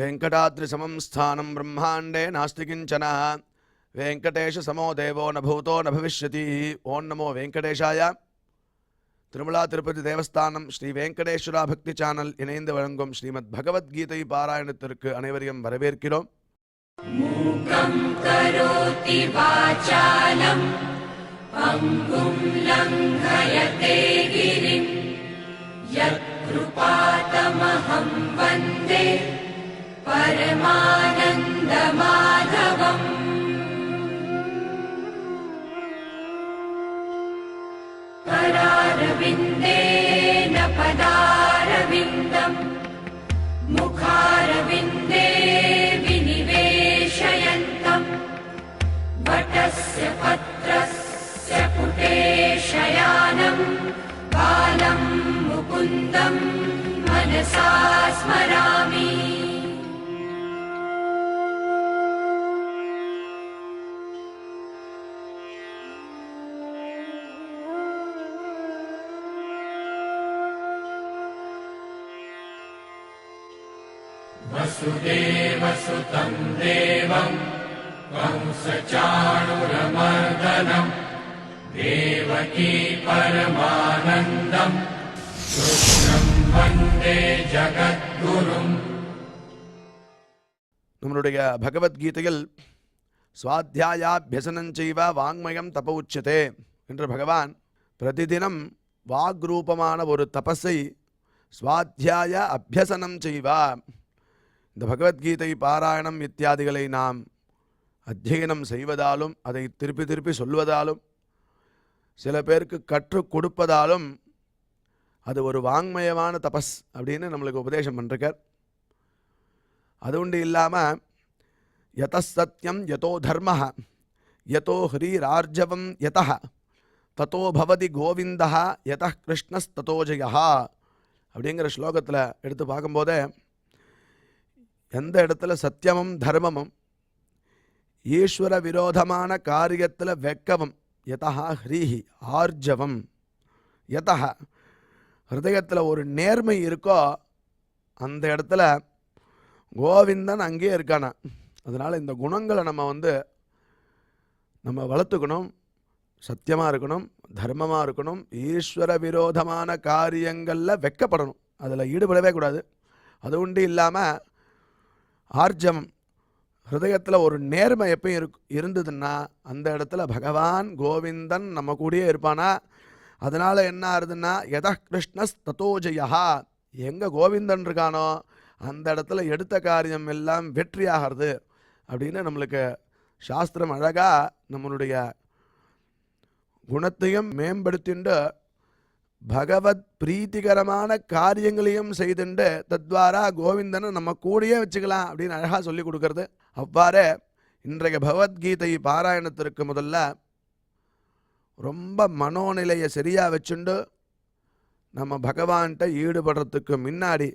वेंकटाद्रिसमं स्थानं ब्रह्मांडे नास्ति किंचन वेंकटेश समो देवो न भूतो न भविष्यति। ओं नमो वेंकटेशाय। திருமலா திருப்பதி தேவஸ்தானம் ஸ்ரீ வெங்கடேஸ்வரா பக்தி சேனல் இணைந்து வழங்கும் ஸ்ரீமத் பகவத்கீதை பாராயணத்திற்கு அனைவரையும் வரவேற்கிறோம். மூகம் கரோதி வாசாலம் பங்கும் லங்கயதே கிரிம் யத்கிருபாதமஹம் வந்தே பரமானந்த மாதவம். करारविन्देन पदारविन्दम् मुखारविन्दे विनिवेशयन्तम् वटस्य पत्रस्य पुटे शयानम् बालं मुकुन्दम् मनसा स्मरामि. वसुदेवसुतं देवं कंसचाणूरमर्दनं देवकी परमानन्दं कृष्णं वन्दे जगद्गुरुम्. நம்மளுடைய பகவத்கீதையில் ஸ்வாத்தியாயாபியசனஞ்சைவ வாங்மயம் தப உச்சதே என்று பகவான் பிரதிதினம் வாக்ரூபமான ஒரு தபஸை ஸ்வாத்தியாய அபியசனம் செய்வா. இந்த பகவத்கீதை பாராயணம் இத்தியாதிகளை நாம் அத்தியனம் செய்வதாலும் அதை திருப்பி திருப்பி சொல்வதாலும் சில பேருக்கு கற்றுக் கொடுப்பதாலும் அது ஒரு வாங்மயமான தபஸ் அப்படின்னு நம்மளுக்கு உபதேசம் பண்ணிருக்கார். அது உண்டு இல்லாமல் யத சத்யம் யதோ தர்ம யதோ ஹ்ரீரார்ஜவம் யத ததோ பவதி கோவிந்தா யத கிருஷ்ணஸ்ததோ ஜெயா அப்படிங்கிற ஸ்லோகத்தில் எடுத்து பார்க்கும்போதே எந்த இடத்துல சத்தியமும் தர்மமும் ஈஸ்வர விரோதமான காரியத்தில் வெக்கவும் யதா ஹ்ரீஹி ஆர்ஜவம் யதா ஹிருதயத்தில் ஒரு நேர்மை இருக்கோ அந்த இடத்துல கோவிந்தன் அங்கேயே இருக்கானா. அதனால் இந்த குணங்களை நம்ம வளர்த்துக்கணும். சத்தியமாக இருக்கணும், தர்மமாக இருக்கணும், ஈஸ்வர விரோதமான காரியங்களில் வெக்கப்படணும், அதில் ஈடுபடவே கூடாது. அது உண்டு இல்லாமல் ஆர்ஜவம் ஹிருதயத்தில் ஒரு நேர்மை எப்பயும் இருந்ததுன்னா அந்த இடத்துல பகவான் கோவிந்தன் நம்ம கூடயே இருப்பானா. அதனால் என்ன ஆகுதுன்னா யத கிருஷ்ணஸ் ததோ ஜெயா, எங்கே கோவிந்தன் இருக்கானோ அந்த இடத்துல எடுத்த காரியம் எல்லாம் வெற்றியாகிறது அப்படின்னு நம்மளுக்கு சாஸ்திரம் அழகாக நம்மளுடைய குணத்தையும் மேம்படுத்திண்டு பகவத் பிரீத்திகரமான காரியங்களையும் செய்துண்டு தத்வாரா கோவிந்தனை நம்ம கூடயே வச்சுக்கலாம் அப்படின்னு அழகாக சொல்லி கொடுக்கறது. அவ்வாறே இன்றைய பகவத்கீதை பாராயணத்திற்கு முதல்ல ரொம்ப மனோநிலையை சரியாக வச்சுண்டு நம்ம பகவான்கிட்ட ஈடுபடுறதுக்கு முன்னாடி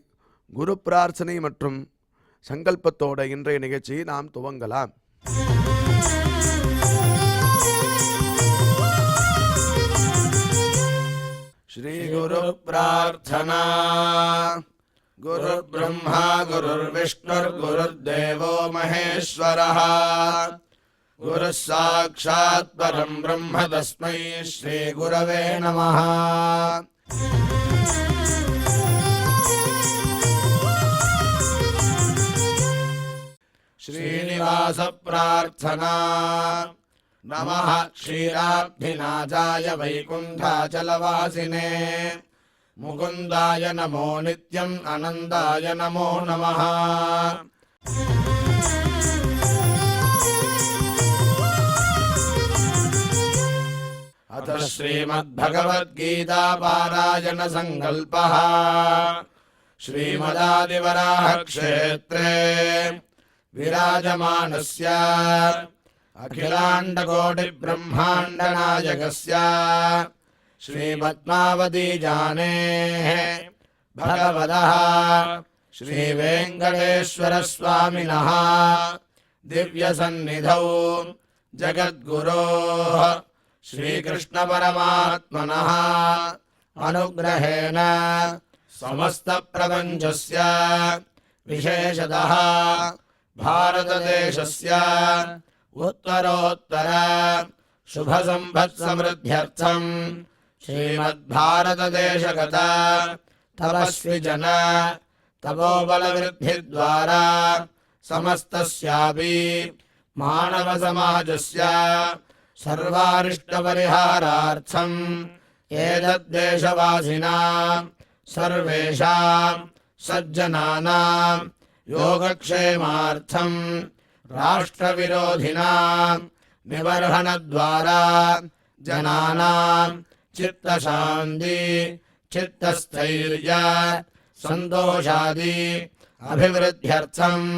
குரு பிரார்த்தனை மற்றும் சங்கல்பத்தோட இன்றைய நிகழ்ச்சியை நாம் துவங்கலாம். श्री गुरु प्रार्थना. गुरु ब्रह्मा गुरुर्विष्णुर् गुरुर्देवो महेश्वरः गुरुः साक्षात् परं ब्रह्म तस्मै श्री गुरवे नमः. श्रीनिवास प्रार्थना. नमः क्षीराब्धिनाथाय वैकुण्ठाचलवासिने मुकुन्दाय नमो नित्यम् आनन्दाय नमो नमः. अथ श्रीमद्भगवद्गीता पारायण संकल्पः. श्रीमदादिवराह क्षेत्रे विराजमानस्य अखिलाण्डकोटि ब्रह्माण्ड नायकस्य श्रीपद्मावती जानेः भगवतः श्रीवेङ्कटेश्वर स्वामिनः दिव्यसन्निधौ जगद्गुरोः श्रीकृष्ण परमात्मनः अनुग्रहेण समस्त प्रपञ्चस्य विशेषतः भारतदेशस्य उत्तरोत्तर शुभसम्पत्समृद्ध्यर्थं श्रीमद्भारतदेशगत तपस्विजन तपोबलवृद्धिद्वारा समस्तस्यापि मानवसमाजस्य सर्वारिष्टपरिहारार्थम् एतद्देशवासिनां सर्वेषां सज्जनानां योगक्षेमार्थं राष्ट्रविरोधिनां निबर्हणद्वारा जनानां चित्तशान्ति चित्तस्थैर्य सन्तोषादि अभिवृद्ध्यर्थम्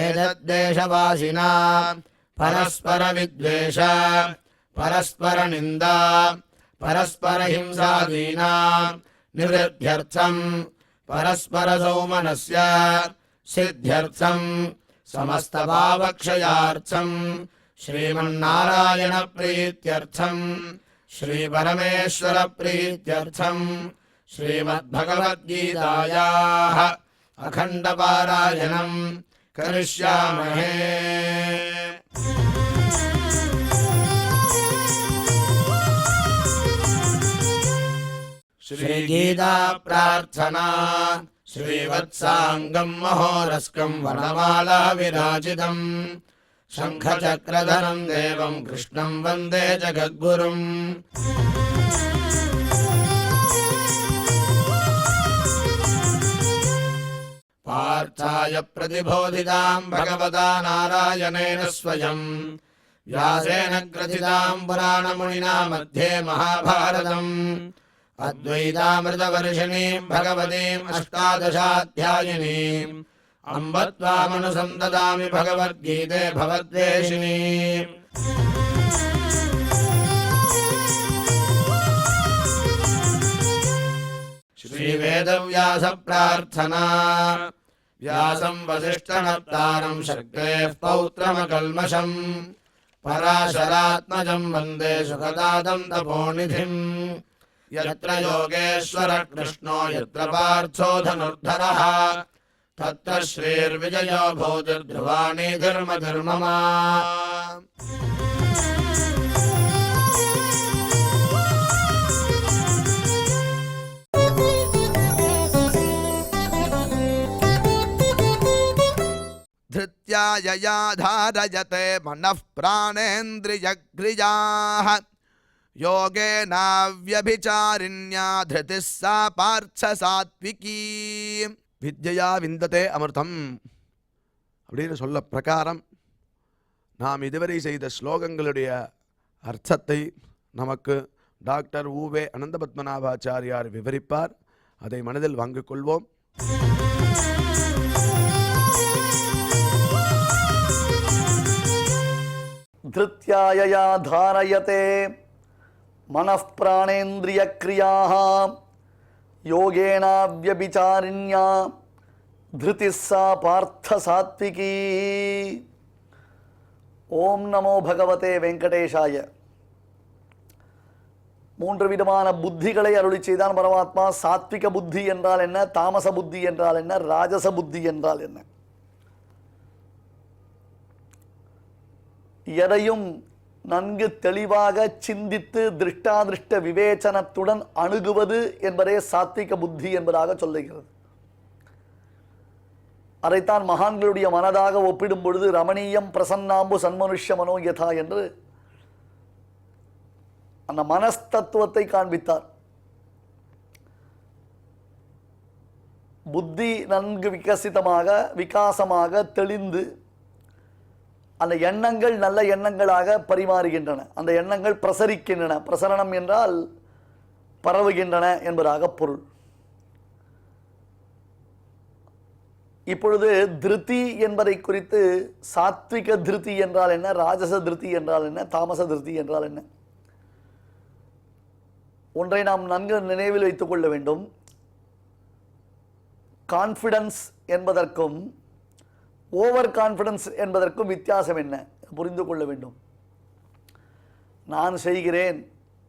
एतद्देशवासिनां परस्परविद्वेष परस्परनिन्दा परस्परहिंसादीनां निवृद्ध्यर्थम् परस्परसौमनस्य सिद्ध्यर्थम् समस्तपापक्षयार्थम् श्रीमन्नारायणप्रीत्यर्थम् श्रीपरमेश्वरप्रीत्यर्थम् श्रीमद्भगवद्गीतायाः अखण्डपारायणम् करिष्यामहे। श्रीगीता प्रार्थना श्रीवत्साङ्गं महोरस्कं वनमाला विराजितम् शङ्खचक्रधरं देवं कृष्णं वन्दे जगद्गुरुम्। पार्थाय प्रतिबोधितां भगवता नारायणेन स्वयं व्यासेन ग्रथितां पुराणमुनिना मध्ये महाभारतम् अद्वैतामृतवर्षिणीं भगवतीम् अष्टादशाध्यायिनीम् अम्ब त्वामनुसन्ददामि भगवद्गीते भवद्वेषिणीम्। श्रीवेदव्यास प्रार्थना व्यासं वसिष्ठनप्तारं शक्तेः पौत्रमकल्मषम् पराशरात्मजं वन्दे सुखदातं तपोनिधिम्। यत्र योगेश्वरः कृष्णो यत्र पार्थो धनुर्धरः तत्र श्रीर्विजयो भूतिर्ध्रुवाणि धर्मधर्मः। धृत्या यया धारयते मनः प्राणेन्द्रियक्रियाः योगेनाव्यभिचारिण्या धृतिः सा पार्थ सात्विकी। வித்யா விந்ததே அமிர்தம் அப்படின்னு சொல்ல பிரகாரம் நாம் இதுவரை செய்த ஸ்லோகங்களுடைய அர்த்தத்தை நமக்கு டாக்டர் ஊவே அனந்தபத்மநாபாச்சாரியார் விவரிப்பார். அதை மனதில் வாங்கிக் கொள்வோம். धृत्यायया धारयते मनः प्राणेन्द्रियक्रियाः योगेनाव्यभिचारिण्या धृतिः सा पार्थ सात्विकी। ஓம் நமோ பகவதே வெங்கடேஷாய. மூன்று விதமான புத்திகளை அருளி செய்தான் பரமாத்மா. சாத்விக புத்தி என்றால் என்ன, தாமச புத்தி என்றால் என்ன, ராஜச புத்தி என்றால் என்ன? எதையும் நன்கு தெளிவாக சிந்தித்து திருஷ்டாதிருஷ்ட விவேச்சனத்துடன் அணுகுவது என்பதே சாத்விக புத்தி என்பதாக சொல்லுகிறது. அதைத்தான் மகான்களுடைய மனதாக ஒப்பிடும் பொழுது ரமணீயம் பிரசன்னாம்பு சன்மனுஷ்ய மனோயதா என்று அந்த மனஸ்தத்துவத்தை காண்பித்தார். புத்தி நன்கு விகாசமாக தெளிந்து அந்த எண்ணங்கள் நல்ல எண்ணங்களாக பரிமாறுகின்றன, அந்த எண்ணங்கள் பிரசரிக்கின்றன. பிரசரணம் என்றால் பரவுகின்றன என்பதாக பொருள். இப்பொழுது திருதி என்பதை குறித்து சாத்விக திருதி என்றால் என்ன, ராஜச திருதி என்றால் என்ன, தாமச திருதி என்றால் என்ன, ஒன்றை நாம் நன்கு நினைவில் வைத்துக் கொள்ள வேண்டும். கான்ஃபிடன்ஸ் என்பதற்கும் ஓவர் கான்ஃபிடன்ஸ் என்பதற்கும் வித்தியாசம் என்ன புரிந்து கொள்ள வேண்டும். நான் செய்கிறேன்,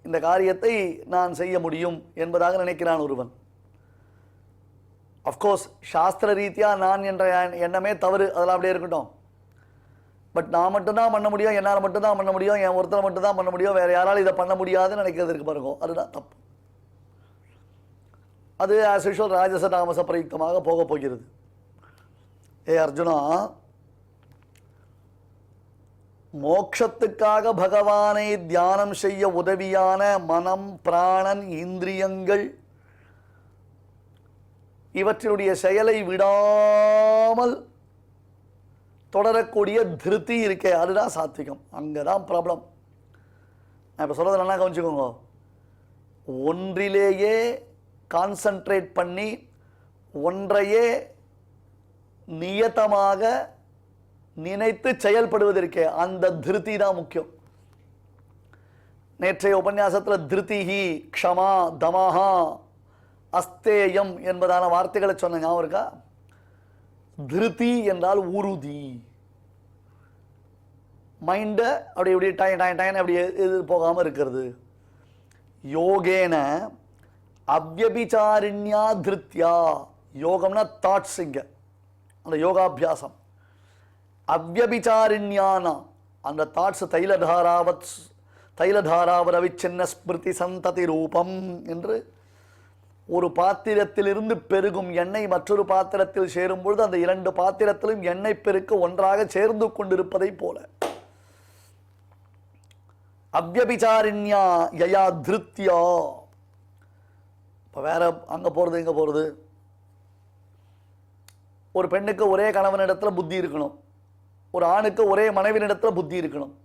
இந்த காரியத்தை நான் செய்ய முடியும் என்பதாக நினைக்கிறான் ஒருவன். அஃப்கோர்ஸ் சாஸ்திர ரீதியாக நான் என்ற எண்ணமே தவறு, அதெல்லாம் அப்படியே இருக்கட்டும். பட் நான் மட்டும்தான் பண்ண முடியும், என்னால் மட்டும்தான் பண்ண முடியும், என் ஒருத்தரை மட்டும்தான் பண்ண முடியும், வேறு யாராலும் இதை பண்ண முடியாதுன்னு நினைக்கிறது இருக்கு பாருங்க, அதுதான் தப்பு. அது ஆஸ் யூஷுவல் ராஜச தாமச பிரயுக்தமாக போக போகிறது. ஏ அர்ஜுனா, மோட்சத்துக்காக பகவானை தியானம் செய்ய உதவியான மனம், பிராணன், இந்திரியங்கள் இவற்றினுடைய செயலை விடாமல் தொடரக்கூடிய திருப்தி இருக்கே, அதுதான் சாத்விகம். அங்கே தான் ப்ராப்ளம். நான் இப்போ சொல்கிறது நல்லா கவனிச்சுக்கோங்க. ஒன்றிலேயே கான்சன்ட்ரேட் பண்ணி ஒன்றையே நியத்தமாக நினைத்து செயல்படுவதற்கே அந்த திருப்தி தான் முக்கியம். நேற்றைய உபன்யாசத்தில் திருப்திஹி, க்ஷமா, தமஹா, அஸ்தேயம் என்பதான வார்த்தைகளை சொன்ன ஞாபகம் இருக்கா? திருப்தி என்றால் உறுதி. மைண்டை அப்படி இப்படி டைன் அப்படி எது போகாமல் இருக்கிறது. யோகேன அவ்யபிசாரிண்யா திருத்தியா. யோகம்னா தாட்ஸ், இங்க அந்த யோகாபியாசம். அவ்யபிசாரிண்யானா அந்த தாட்ஸ் தைலதாராவரவிச்சின்ன ஸ்மிருதி சந்ததி ரூபம் என்று ஒரு பாத்திரத்திலிருந்து பெருகும் எண்ணெய் மற்றொரு பாத்திரத்தில் சேரும் பொழுது அந்த இரண்டு பாத்திரத்திலும் எண்ணெய் பெருக்கு ஒன்றாக சேர்ந்து கொண்டிருப்பதை போல அவ்யபிசாரிண்யா யயா திருத்தியா. இப்போ வேற அங்கே போகிறது இங்கே போகிறது. ஒரு பெண்ணுக்கு ஒரே கணவனிடத்தில் புத்தி இருக்கணும், ஒரு ஆணுக்கு ஒரே மனைவியிடத்தில் புத்தி இருக்கணும்.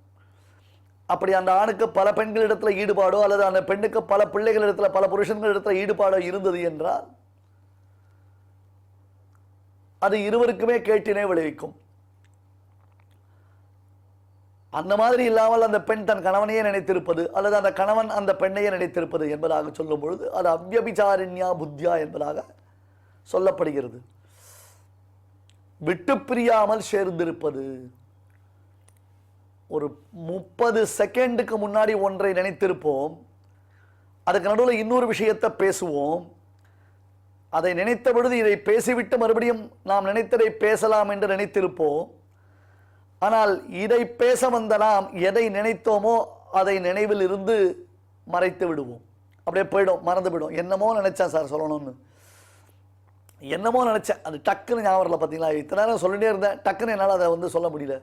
அப்படி அந்த ஆணுக்கு பல பெண்களிடத்தில் ஈடுபாடோ அல்லது அந்த பெண்ணுக்கு பல பிள்ளைகளிடத்தில் பல புருஷன்களிடத்தில் ஈடுபாடோ இருந்தது என்றால் அது இருவருக்குமே கேட்டினை விளைவிக்கும். அந்த மாதிரி இல்லாமல் அந்த பெண் தன் கணவனையே நினைத்திருப்பது அல்லது அந்த கணவன் அந்த பெண்ணையே நினைத்திருப்பது என்பதாக சொல்லும் பொழுது அது அவ்யபிசாரிண்யா புத்தியா என்பதாக சொல்லப்படுகிறது. விட்டு பிரியாமல் சேர்ந்திருப்பது. ஒரு 30 செகண்டுக்கு முன்னாடி ஒன்றை நினைத்திருப்போம், அதுக்கு நடுவில் இன்னொரு விஷயத்தை பேசுவோம். அதை நினைத்த பொழுது இதை பேசிவிட்டு மறுபடியும் நாம் நினைத்ததை பேசலாம் என்று நினைத்திருப்போம். ஆனால் இதை பேச வந்த நாம் எதை நினைத்தோமோ அதை நினைவில் இருந்து மறைத்து விடுவோம். அப்படியே போயிடும், மறந்து விடும். என்னமோ நினைச்சேன் சார் சொல்லணும்னு, என்னமோ நினைச்சேன், அது டக்குன்னு ஞாபகம் இல்லை. பார்த்தீங்களா, இத்தனை நேரம் சொல்லிட்டே இருந்தேன், டக்குன்னு என்னால் அதை சொல்ல முடியல.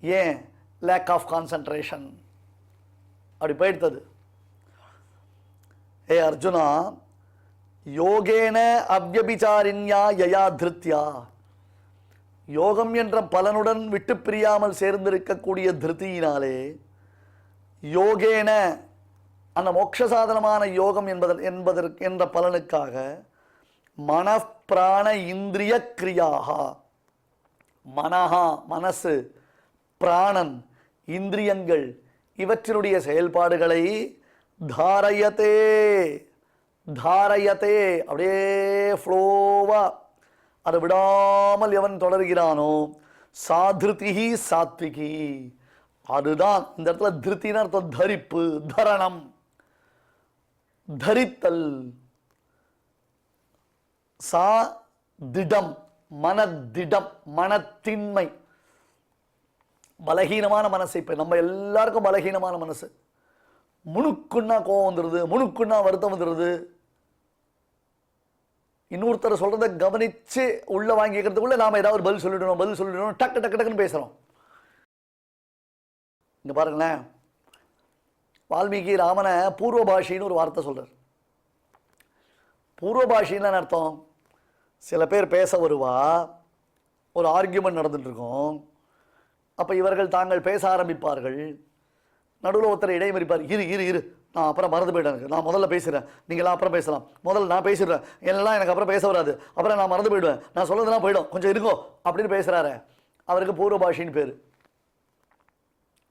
ஏன்? Lack of concentration. அப்படி போயிடுத்தது. ஏ அர்ஜுனா, யோகேன அவ்யபிசாரிண்யா யயா திருத்தியா. யோகம் என்ற பலனுடன் விட்டு பிரியாமல் சேர்ந்திருக்கக்கூடிய திருத்தியினாலே யோகேன அந்த மோட்ச சாதனமான யோகம் என்ற பலனுக்காக மனப்பிராண இந்திரிய கிரியாக, மனஹா மனசு, பிராணன் இந்திரியங்கள் இவற்றினுடைய செயல்பாடுகளை தாரயத்தே தாரயத்தே அப்படியே ஃப்ளோவா அதை விடாமல் எவன் தொடர்கிறானோ சாதிருதிஹி சாத்விகி. அதுதான் இந்த இடத்துல திருத்தின அர்த்தம் தரிப்பு, தரணம், தரித்தல். சா திடம், மனதிடம், மனத்தின்மை, பலகீனமான மனசு. இப்போ நம்ம எல்லாருக்கும் பலகீனமான மனசு. முணுக்குன்னா கோவம் வந்துடுது, முணுக்குன்னா வருத்தம் வந்துடுது. இன்னொருத்தர் சொல்றதை கவனிச்சு உள்ள வாங்கிக்கிறதுக்குள்ள நாம ஏதாவது பதில் சொல்லிடணும் டக்கு டக்கு டக்குன்னு பேசுறோம். இங்க பாருங்களேன், வால்மீகி ராமனை பூர்வ பாஷின்னு ஒரு வார்த்தை சொல்றார். பூர்வ பாஷின்னு அர்த்தம், சில பேர் பேச வருவா, ஒரு ஆர்கியூமெண்ட் நடந்துட்டு இருக்கும். அப்போ இவர்கள் தாங்கள் பேச ஆரம்பிப்பார்கள். நடுவில் ஒருத்தர் இடைமறிப்பார், இரு நான் அப்புறம் மறந்து போயிட்டேன், நான் முதல்ல பேசுகிறேன், நீங்களாம் அப்புறம் பேசலாம், முதல்ல நான் பேசிடுறேன், என்னெல்லாம் எனக்கு அப்புறம் பேச வராது, அப்புறம் நான் மறந்து போயிடுவேன், நான் சொல்லதெல்லாம் போயிடும், கொஞ்சம் இருக்கோ அப்படின்னு பேசுகிறாரு. அவருக்கு பூர்வ பாஷின்னு பேர்.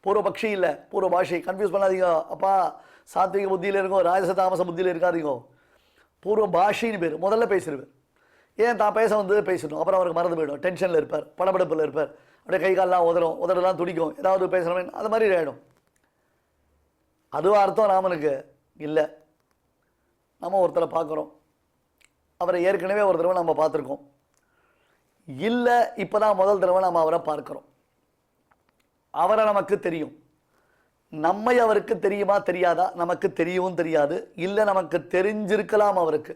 பூர்வபக்ஷி இல்லை, பூர்வ பாஷி. கன்ஃபியூஸ் பண்ணாதீங்க. அப்பா சாத்விக புத்தியில் இருக்கோ, ராஜச தாமச புத்தியில் இருக்காதீங்க. பூர்வ பாஷின்னு பேர். முதல்ல பேசிடுவார். ஏன் தான் பேச வந்து பேசணும், அப்புறம் அவருக்கு மறந்து போயிடும், டென்ஷனில் இருப்பார், படபடப்பில் இருப்பார், அப்படியே கை காலெலாம் உதறலாம் துடிக்கும், ஏதாவது பேசுகிறவன் அது மாதிரி ஆகிடும். அதுவும் அர்த்தம் ராமனுக்கு இல்லை. நம்ம ஒருத்தரை பார்க்குறோம், அவரை ஏற்கனவே ஒரு தடவை நம்ம பார்த்துருக்கோம், இல்லை இப்போ தான் முதல் தடவை நம்ம அவரை பார்க்குறோம். அவரை நமக்கு தெரியும், நம்மை அவருக்கு தெரியுமா தெரியாதா? நமக்கு தெரியவும் தெரியாது, இல்லை நமக்கு தெரிஞ்சிருக்கலாம் அவருக்கு.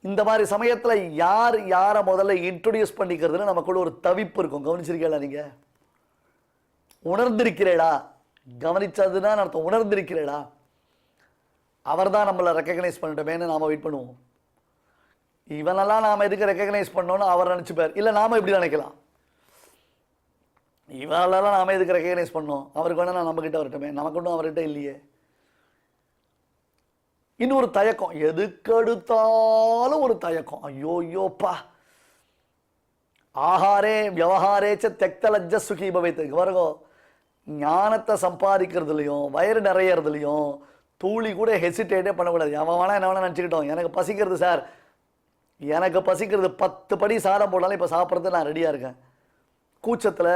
இந்த மாதிரி சமயத்தில் யார் யாரை முதல்ல இன்ட்ரோடியூஸ் பண்ணிக்கிறதுன்னு நமக்குள்ள ஒரு தவிப்பு இருக்கும். கவனிச்சிருக்கீங்களா? நீங்கள் உணர்ந்திருக்கிறீடா? கவனிச்சதுன்னா அர்த்தம் உணர்ந்திருக்கிறீடா? அவர் தான் நம்மளை ரெக்கக்னைஸ் பண்ணிட்டோமேன்னு நாம் வெயிட் பண்ணுவோம். இவனெல்லாம் நாம் எதுக்கு ரெக்கக்னைஸ் பண்ணோன்னு அவர் நினச்சிப்பார். இல்லை நாம் இப்படி நினைக்கலாம், இவனெல்லாம் நாம் எதுக்கு ரெக்கக்னைஸ் பண்ணோம், அவருக்கு வேணா நம்மக்கிட்ட வரட்டுமே, நமக்கு ஒன்றும் அவர்கிட்ட இல்லையே. இன்னொரு தயக்கம், எதுக்கெடுத்தாலும் ஒரு தயக்கம். ஐயோ ஐயோப்பா, ஆஹாரே வியவஹாரேச்ச தெக்த லஜ்ஜ சுகி பவைத்து. வரகோ, ஞானத்தை சம்பாதிக்கிறதுலையும் வயிறு நிறையறதுலையும் தூளி கூட ஹெசிடேட்டே பண்ணக்கூடாது. அவன் வேணா என்ன வேணா நினச்சிக்கிட்டோம், எனக்கு பசிக்கிறது சார், எனக்கு பசிக்கிறது 10 படி சாதம் போட்டாலும் இப்போ சாப்பிட்றது நான் ரெடியாக இருக்கேன். கூச்சத்தில்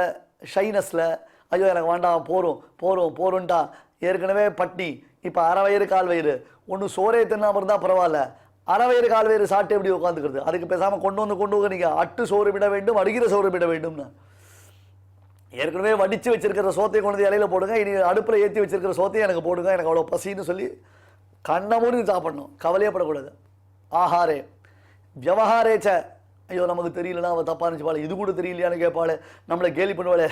ஷைனஸில் ஐயோ எனக்கு வேண்டாம், போரும் போரும் போருன்ட்டா, ஏற்கனவே பட்டி, இப்போ அரை வயிறு கால் வயிறு, ஒன்று சோறே தின்னாமல் இருந்தால் பரவாயில்ல, அரை வயிறு கால் வயிறு சாப்பிட்டு எப்படி உட்காந்துக்கிறது? அதுக்கு பேசாமல் கொண்டு வந்து நீங்கள் அட்டு சோறு விட வேண்டும், அடிக்கிற சோறு விட வேண்டும்னு. ஏற்கனவே வடித்து வச்சிருக்கிற சோத்தையை கொண்டு வந்து இலையில போடுங்க, இனி அடுப்பில் ஏற்றி வச்சிருக்கிற சோத்தையை எனக்கு போடுங்க, எனக்கு அவ்வளோ பசின்னு சொல்லி கண்ணை மூடி சாப்பிடணும், கவலையப்படக்கூடாது. ஆஹாரே வியவஹாரேச்ச, ஐயோ நமக்கு தெரியலன்னா அவள் தப்பா நினச்சிப்பாள், இது கூட தெரியலையான்னு கேட்பாள், நம்மளை கேலி பண்ணுவாள்,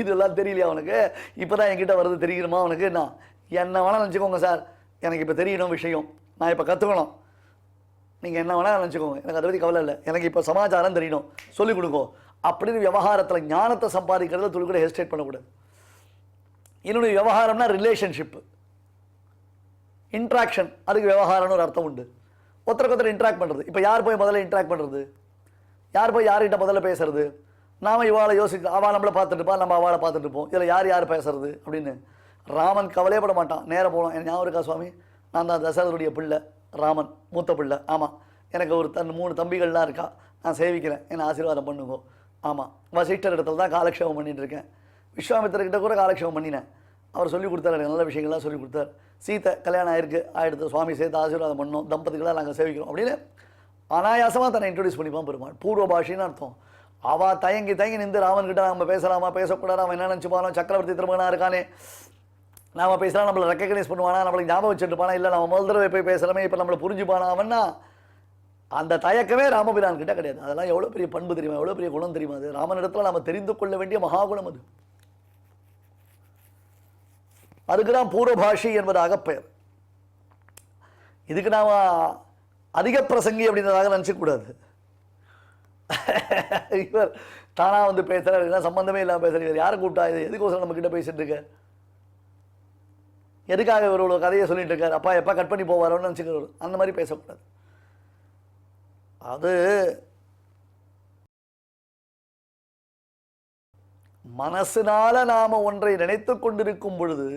இதெல்லாம் தெரியலையா அவனுக்கு, இப்போ தான் என்கிட்ட வருது தெரியுமா அவனுக்கு, நான் என்ன வேணால் நினச்சிக்கோங்க சார், எனக்கு இப்போ தெரியணும் விஷயம், நான் இப்போ கற்றுக்கணும், நீங்கள் என்ன வேணால் நினச்சிக்கோங்க, எனக்கு அதை பற்றி கவலை இல்லை, எனக்கு இப்போ சமாச்சாரம் தெரியணும், சொல்லிக் கொடுங்கோ அப்படின்னு விவகாரத்தில் ஞானத்தை சம்பாதிக்கிறதுல துளி கூட ஹெசிடேட் பண்ணக்கூடாது. இன்னொன்று விவகாரம்னா ரிலேஷன்ஷிப்பு, இன்ட்ராக்ஷன், அதுக்கு விவகாரம்னு ஒரு அர்த்தம் உண்டு. ஒருத்தருக்கு ஒருத்தர் இன்ட்ராக்ட் பண்ணுறது. இப்போ யார் போய் முதல்ல இன்ட்ராக்ட் பண்ணுறது, யார் போய் யார்கிட்ட முதல்ல பேசுறது? நாம் இவாளை யோசிக்க, அவள் நம்மளை பார்த்துட்டு இருப்பா, நம்ம அவளை பார்த்துட்டு இருப்போம், இதில் யார் யார் பேசுறது அப்படின்னு. ராமன் கவலையப்பட மாட்டான், நேராக போகலாம். என் ஞாபகம் இருக்கா சுவாமி, நான் தான் தசரதனுடைய பிள்ளை, ராமன் மூத்த பிள்ளை, ஆமாம், எனக்கு ஒரு 3 தம்பிகள்லாம் இருக்கா, நான் சேவிக்கிறேன், என்னை ஆசீர்வாதம் பண்ணுங்க. ஆமாம், வசிஷ்டர் இடத்துல தான் காலக்ஷேபம் பண்ணிட்டு இருக்கேன், விஸ்வாமித்திரர்கிட்ட கூட காலக்ஷேபம் பண்ணினேன், அவர் சொல்லிக் கொடுத்தார், எனக்கு நல்ல விஷயங்கள்லாம் சொல்லிக் கொடுத்தார். சீத்தை கல்யாணம் ஆயிடுத்து, சுவாமி சேர்த்து ஆசீர்வாதம் பண்ணோம், தம்பதிகளாக நாங்கள் சேவிக்கிறோம் அப்படின்னு அனாயாசமாக தன்னை இன்ட்ரடியூஸ் பண்ணிப்பான் பெருமாள். பூர்வ பாஷின்னு அர்த்தம். அவள் தயங்கி நின்று ராமன்கிட்ட நம்ம பேசலாமா பேசக்கூடாது, அவன் என்ன நினச்சிப்பானோ, சக்கரவர்த்தி திருமகனாக இருக்கானே, நாம் பேசலாம், நம்மளை ரெக்கக்னைஸ் பண்ணுவானா, நம்மளுக்கு ஞாபகம் வச்சுட்டுப்பானா, இல்லை நம்ம முதல் தடவை போய் பேசலாமே, இப்போ நம்மளை புரிஞ்சுப்பானா அவன்னா, அந்த தயக்கமே ராமபிரான் கிட்ட கிடையாது. அதெல்லாம் எவ்வளோ பெரிய பண்பு தெரியுமா, எவ்வளோ பெரிய குணம் தெரியுமா? அது ராமனிடத்தில் நம்ம தெரிந்து கொள்ள வேண்டிய மகாகுணம் அது. அதுக்கு தான் பூர்வபாஷி என்பதாக பெயர். இதுக்கு நாம் அதிக பிரசங்கி அப்படின்றதாக நினச்சக்கூடாது. இவர் தானா வந்து பேசுகிறார், என்ன சம்பந்தமே இல்லாமல் பேசுகிறார், யாரை கூப்பிட்டா, இது எதுக்கோசரம் நம்ம கிட்ட பேசிட்டு இருக்க, எதுக்காக இவர் இவ்வளோ கதையை சொல்லிட்டு இருக்காரு, அப்பா எப்போ கட் பண்ணி போவாரோன்னு நினச்சிக்கிறார். அந்த மாதிரி பேசக்கூடாது. அது மனசினால நாம ஒன்றை நினைத்து கொண்டிருக்கும் பொழுது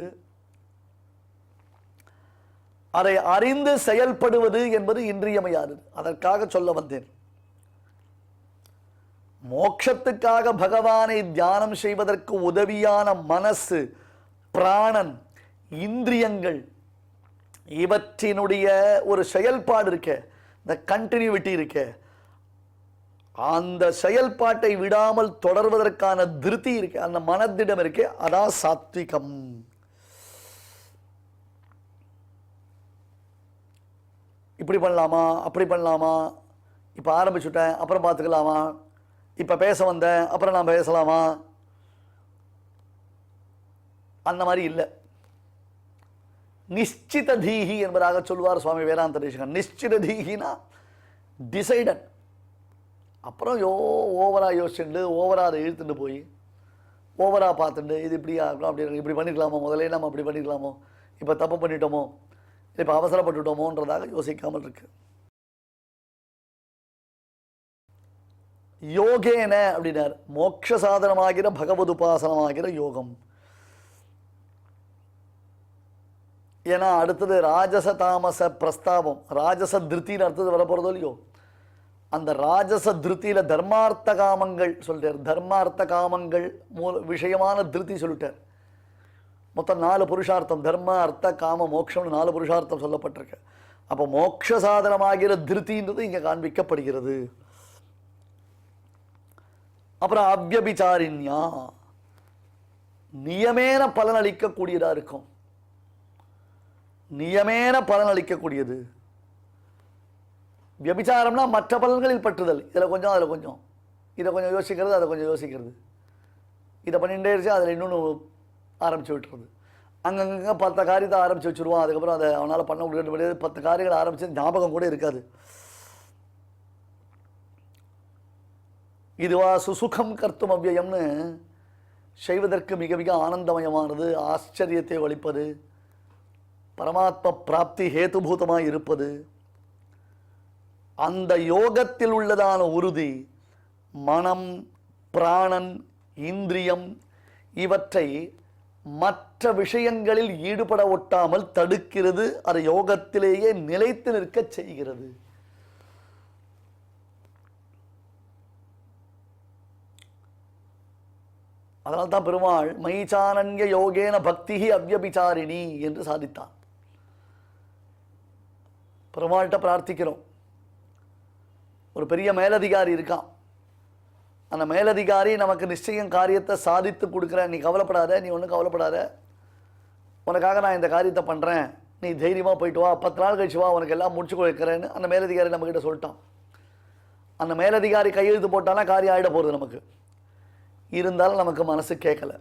அதை அறிந்து செயல்படுவது என்பது இன்றியமையாது. அதற்காக சொல்ல வந்தேன், மோட்சத்துக்காக பகவானை தியானம் செய்வதற்கு உதவியான மனசு, பிராணன், இந்திரியங்கள், இவற்றினுடைய ஒரு செயல்பாடு இருக்க, இந்த கண்டினியூவிட்டி இருக்க, அந்த செயல்பாட்டை விடாமல் தொடர்வதற்கான திருப்தி இருக்கு, அந்த மனதிடம் இருக்கு, அதான் சாத்விகம். இப்படி பண்ணலாமா, அப்படி பண்ணலாமா, இப்போ ஆரம்பிச்சுட்டேன் அப்புறம் பார்த்துக்கலாமா, இப்போ பேச வந்தேன் அப்புறம் நான் பேசலாமா, அந்த மாதிரி இல்லை. நிச்சித தீஹி என்பதாக சொல்வார் சுவாமி வேதாந்த தேசிகன். நிச்சித தீஹினா டிசைடட். அப்புறம் ஓவராக யோசிச்சுட்டு ஓவராக அதை இழுத்துட்டு போய் ஓவராக பார்த்துட்டு இது இப்படியா அப்படி இப்படி பண்ணிக்கலாமோ, முதலே நம்ம அப்படி பண்ணிக்கலாமோ, இப்போ தப்பு பண்ணிட்டோமோ, இப்போ அவசரப்பட்டுட்டோமோன்றதாக யோசிக்காமல் இருக்கு. யோகேன அப்படின்னார், மோட்ச சாதனமாகிற பகவத் உபாசனமாகிற யோகம். ஏன்னா அடுத்தது ராஜச தாமச பிரஸ்தாபம், ராஜச திருத்தின்னு அடுத்தது வரப்போறதோ இல்லையோ, அந்த ராஜச திருத்தியில தர்மார்த்த காமங்கள் சொல்லிட்டார். தர்மார்த்த காமங்கள் விஷயமான திருத்தி சொல்லிட்டார். மொத்தம் 4 புருஷார்த்தம், தர்ம அர்த்த காம மோட்சம்னு 4 புருஷார்த்தம் சொல்லப்பட்டிருக்கு. அப்போ மோட்ச சாதனமாகிற திருப்தின்றது இங்கே காண்பிக்கப்படுகிறது. அப்புறம் அவ்யபிச்சாரிண்யா, நியமேன பலன் அளிக்கக்கூடியதாக இருக்கும். நியமேன பலன் அளிக்கக்கூடியது. வியபிச்சாரம்னா மற்ற பலன்களில் பற்றுதல். இதில் கொஞ்சம் அதில் கொஞ்சம், இதை கொஞ்சம் யோசிக்கிறது அதை கொஞ்சம் யோசிக்கிறது, இதை பண்ணிகிட்டே இருந்துச்சு அதில் இன்னொன்று ஆரம்பித்து விட்டுறது. அங்கங்கே 10 காரியத்தை ஆரம்பித்து வச்சுருவான். அதுக்கப்புறம் அதை அவனால் பண்ண முடியாது. 10 காரியங்கள் ஆரம்பித்து ஞாபகம் கூட இருக்காது. இதுவா சுசுகம் கர்த்தும் அவ்யயம்னு செய்வதற்கு மிக மிக ஆனந்தமயமானது, ஆச்சரியத்தை அளிப்பது, பரமாத்ம பிராப்தி ஹேதுபூதமாக இருப்பது. அந்த யோகத்தில் உள்ளதான உறுதி மனம், பிராணன், இந்திரியம் இவற்றை மற்ற விஷயங்களில் ஈடுபட ஒட்டாமல் தடுக்கிறது. அது யோகத்திலேயே நிலைத்து நிற்க செய்கிறது. அதனால்தான் பெருமாள் மயிச்சானன்ய யோகேன பக்தி அவ்யபிச்சாரிணி என்று சாதித்தான். பெருமாள்கிட்ட பிரார்த்திக்கிறோம். ஒரு பெரிய மேலதிகாரி இருக்கான். அந்த மேலதிகாரி நமக்கு நிச்சயம் காரியத்தை சாதித்து கொடுக்குறேன், நீ கவலைப்படாத, நீ ஒன்றும் கவலைப்படாத, உனக்காக நான் இந்த காரியத்தை பண்ணுறேன், நீ தைரியமாக போயிட்டு வா, 10 நாள் கழிச்சு வா, உனக்கு எல்லாம் முடிச்சு கொடுக்குறேன்னு அந்த மேலதிகாரி நம்மக்கிட்ட சொல்லிட்டான். அந்த மேலதிகாரி கையெழுத்து போட்டானா காரியம் ஆகிட போகிறது நமக்கு. இருந்தாலும் நமக்கு மனசு கேட்கலை.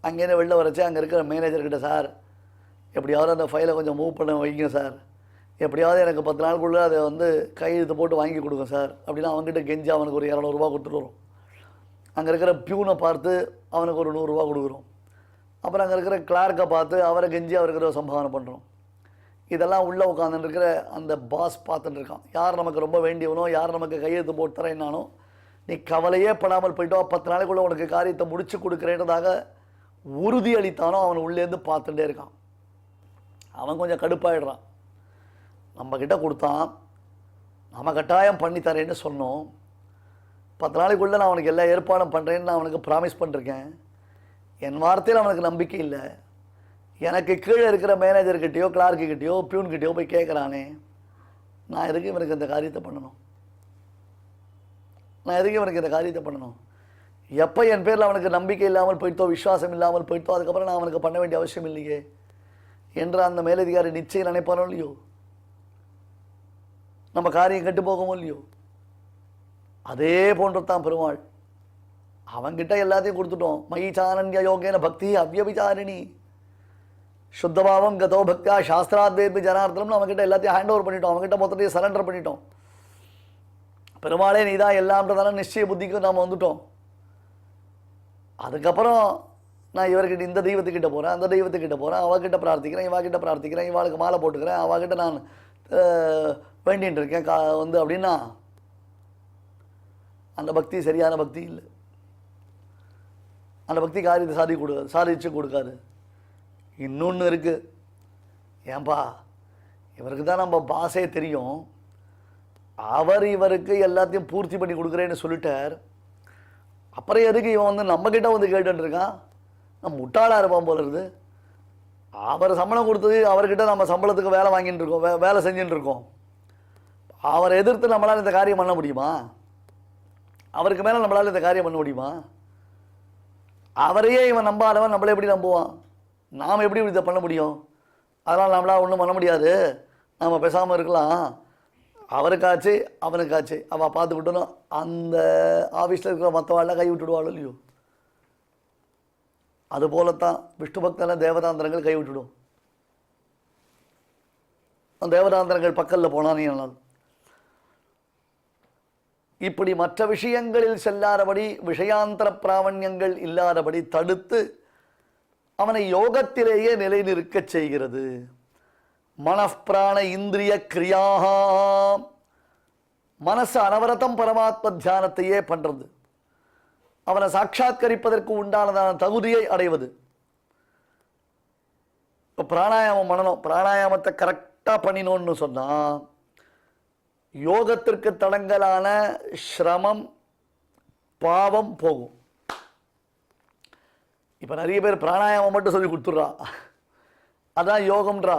அங்கேருந்து வெளில வரச்சு அங்கே இருக்கிற மேனேஜர்கிட்ட, சார் எப்படியாவது அந்த ஃபைலை கொஞ்சம் மூவ் பண்ண வைங்க சார், எப்படியாவது எனக்கு 10 நாளுக்குள்ளே அதை கையெழுத்து போட்டு வாங்கி கொடுங்க சார் அப்படின்னா அவங்ககிட்ட கெஞ்சி அவனுக்கு ஒரு 200 ரூபா கொடுத்துட்டு வரும். அங்கே இருக்கிற பியூனை பார்த்து அவனுக்கு ஒரு 100 ரூபா கொடுக்குறோம். அப்புறம் அங்கே இருக்கிற கிளார்க்கை பார்த்து அவரை கெஞ்சி அவருக்கு ஒரு சம்பாவனை பண்ணுறோம். இதெல்லாம் உள்ளே உட்காந்துட்டு இருக்கிற அந்த பாஸ் பார்த்துட்டு இருக்கான். யார் நமக்கு ரொம்ப வேண்டியவனோ, யார் நமக்கு கையெழுத்து போட்டு தரேன்னானோ, நீ கவலையே படாமல் போய்ட்டோ, 10 நாளைக்குள்ளே உனக்கு காரியத்தை முடிச்சு கொடுக்குறேன்றதாக உறுதி அளித்தானோ அவன் உள்ளேருந்து பார்த்துட்டே இருக்கான். அவன் கொஞ்சம் கடுப்பாயிடுறான். நம்மக்கிட்ட கொடுத்தான், நம்ம கட்டாயம் பண்ணித்தரேன்னு சொன்னோம், 10 நாளைக்குள்ளே நான் அவனுக்கு எல்லா ஏற்பாடும் பண்ணுறேன்னு நான் அவனுக்கு ப்ராமிஸ் பண்ணிருக்கேன், என் வார்த்தையில் அவனுக்கு நம்பிக்கை இல்லை, எனக்கு கீழே இருக்கிற மேனேஜர்கிட்டையோ கிளார்க்குக்கிட்டையோ பியூன்கிட்டையோ போய் கேட்குறானே, நான் எதுக்கு இவனுக்கு இந்த காரியத்தை பண்ணணும், நான் எதுக்கு இவனுக்கு இந்த காரியத்தை பண்ணணும், எப்போ என் பேரில் அவனுக்கு நம்பிக்கை இல்லாமல் போயிட்டோ, விசுவாசம் இல்லாமல் போயிட்டோ, அதுக்கப்புறம் நான் அவனுக்கு பண்ண வேண்டிய அவசியம் இல்லையே என்று அந்த மேலதிகாரி நிச்சயம் நினைப்பானோ இல்லையோ, நம்ம காரியம் கெட்டு போகமோ இல்லையோ. அதே போன்றதான் பெருமாள். அவன்கிட்ட எல்லாத்தையும் கொடுத்துட்டோம். மயிச்சானன்ய யோகேன பக்தி அவ்யபிச்சாரிணி சுத்தபாவம் கதோ பக்தியா சாஸ்திராத்வேபி ஜனார்த்தனம்னு அவன்கிட்ட எல்லாத்தையும் ஹேண்ட் ஓவர் பண்ணிட்டோம். அவன்கிட்ட மொத்தத்தையும் சரண்டர் பண்ணிட்டோம். பெருமாளே நீதான் எல்லாம்ன்றதான நிச்சய புத்திக்கு நாம் வந்துட்டோம். அதுக்கப்புறம் நான் இவர்கிட்ட இந்த தெய்வத்துக்கிட்ட போகிறேன், அந்த தெய்வத்துக்கிட்ட போகிறேன், அவகிட்ட பிரார்த்திக்கிறேன், இவாகிட்ட பிரார்த்திக்கிறேன், இவாளுக்கு மாலை போட்டுக்கிறேன், அவகிட்ட நான் வேண்டின்னு இருக்கேன் அப்படின்னா அந்த பக்தி சரியான பக்தி இல்லை. அந்த பக்தி காரியத்தை சாதிச்சு கொடுக்காது. இன்னொன்று இருக்குது. ஏன்பா இவருக்கு தான் நம்ம பாஸே தெரியும், அவர் இவருக்கு எல்லாத்தையும் பூர்த்தி பண்ணி கொடுக்குறேன்னு சொல்லிட்டார், அப்புறம் எதுக்கு இவன் நம்மக்கிட்ட கேட்டுருக்கான், நம்ம முட்டாளாக இருப்பான் போல இருக்குது. அவர் சம்பளம் கொடுத்தது அவர்கிட்ட நம்ம சம்பளத்துக்கு வேலை வாங்கிட்டு இருக்கோம், வேலை செஞ்சுட்டு இருக்கோம். அவரை எதிர்த்து நம்மளால் இந்த காரியம் பண்ண முடியுமா? அவருக்கு மேலே நம்மளால் இந்த காரியம் பண்ண முடியுமா? அவரையே இவன் நம்பாதவன் நம்மளை எப்படி நம்புவான்? நாம் எப்படி இதை பண்ண முடியும்? அதனால் நம்மளால் ஒன்றும் பண்ண முடியாது, நாம் பேசாமல் இருக்கலாம். அவருக்காச்சு அவனுக்காச்சு அவள் பார்த்துக்கிட்டோன்னா அந்த ஆஃபீஸில் இருக்கிற மற்றவாள்லாம் கை விட்டுடுவாள் இல்லையோ. அதுபோலத்தான் விஷ்ணு பக்தன தேவதாந்திரங்கள் கைவிட்டுடும். அந்த தேவதாந்திரங்கள் பக்கத்தில் போனானே. இப்படி மற்ற விஷயங்களில் செல்லாதபடி, விஷயாந்தர பிராமணியங்கள் இல்லாதபடி தடுத்து அவனை யோகத்திலேயே நிலைநிற்க செய்கிறது. மனப்பிராண இந்திரிய கிரியாக, மனசு அனவரதம் பரமாத்ம தியானத்தையே பண்றது, அவனை சாட்சாத்கரிப்பதற்கு உண்டானதான தகுதியை அடைவது. இப்போ பிராணாயாமம் பண்ணணும், பிராணாயாமத்தை கரெக்டாக பண்ணினோன்னு சொன்னால் யோகத்திற்கு தடங்கலான சிரமம் பாவம் போகும். இப்போ நிறைய பேர் பிராணாயாமம் மட்டும் சொல்லி கொடுத்துட்றா, அதான் யோகம்ன்றா.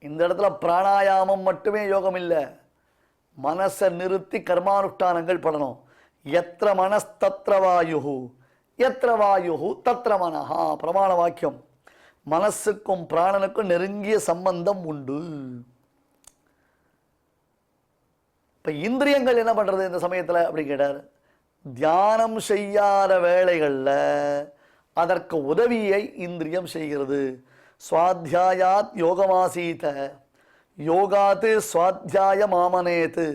இந்த இடத்துல பிராணாயாமம் மட்டுமே யோகம் இல்லை, மனசை நிறுத்தி கர்மானுஷ்டானங்கள் பண்ணணும். எத்திர மனஸ்தத்ர வாயு, எத்திர வாயு தத்ர மனஹா, பிரமாண வாக்கியம். மனசுக்கும் பிராணனுக்கும் நெருங்கிய சம்பந்தம் உண்டு. இப்ப இந்திரியங்கள் என்ன பண்றது இந்த சமயத்துல அப்படி கேட்டார். தியானம் செய்யாத வேளைகள்ல அதற்கு உதவியை இந்திரியம் செய்கிறது. ஸ்வாத்தியாயாத் யோகமாசீத யோகாத் ஸ்வாத்தியாய மாமனேத்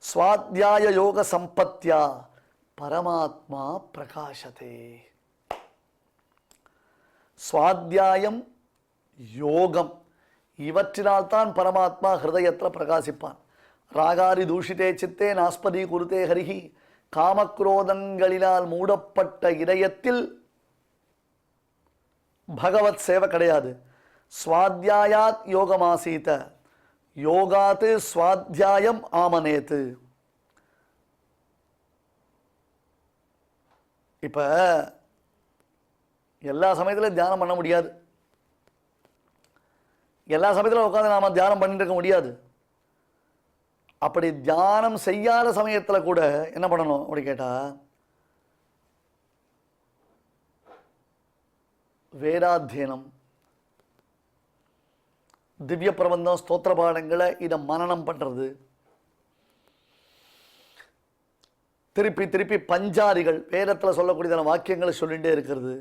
ஸ்வாத்தியாய யோக சம்பத்யா பரமாத்மா பிரகாசதே. ஸ்வாத்தியாயம் யோகம் இவற்றினால்தான் பரமாத்மா ஹிருதயத்தில் பிரகாசிப்பான். ராகாரி தூஷிதே சித்தே நாஸ்பதி குருதே ஹரிஹி, காமக்ரோதங்களினால் மூடப்பட்ட இதயத்தில் பகவத் சேவை கிடையாது. ஸ்வாத்தியாயாத் யோகமாசீத யோகாத் ஸ்வாத்தியாயம் ஆமனேத்து. இப்ப எல்லா சமயத்திலும் தியானம் பண்ண முடியாது, எல்லா சமயத்திலும் உட்காந்து நாம தியானம் பண்ணிட்டு இருக்க முடியாது. அப்படி தியானம் செய்யாத சமயத்தில் கூட என்ன பண்ணணும் அப்படி கேட்டா, வேதாத்தியனம், திவ்ய பிரபந்தம், ஸ்தோத்திர பாடங்களை இதை மனனம் பண்றது, திருப்பி திருப்பி பஞ்சாரிகள் வேதத்தில் சொல்லக்கூடியதான வாக்கியங்களை சொல்லிட்டே இருக்கிறது.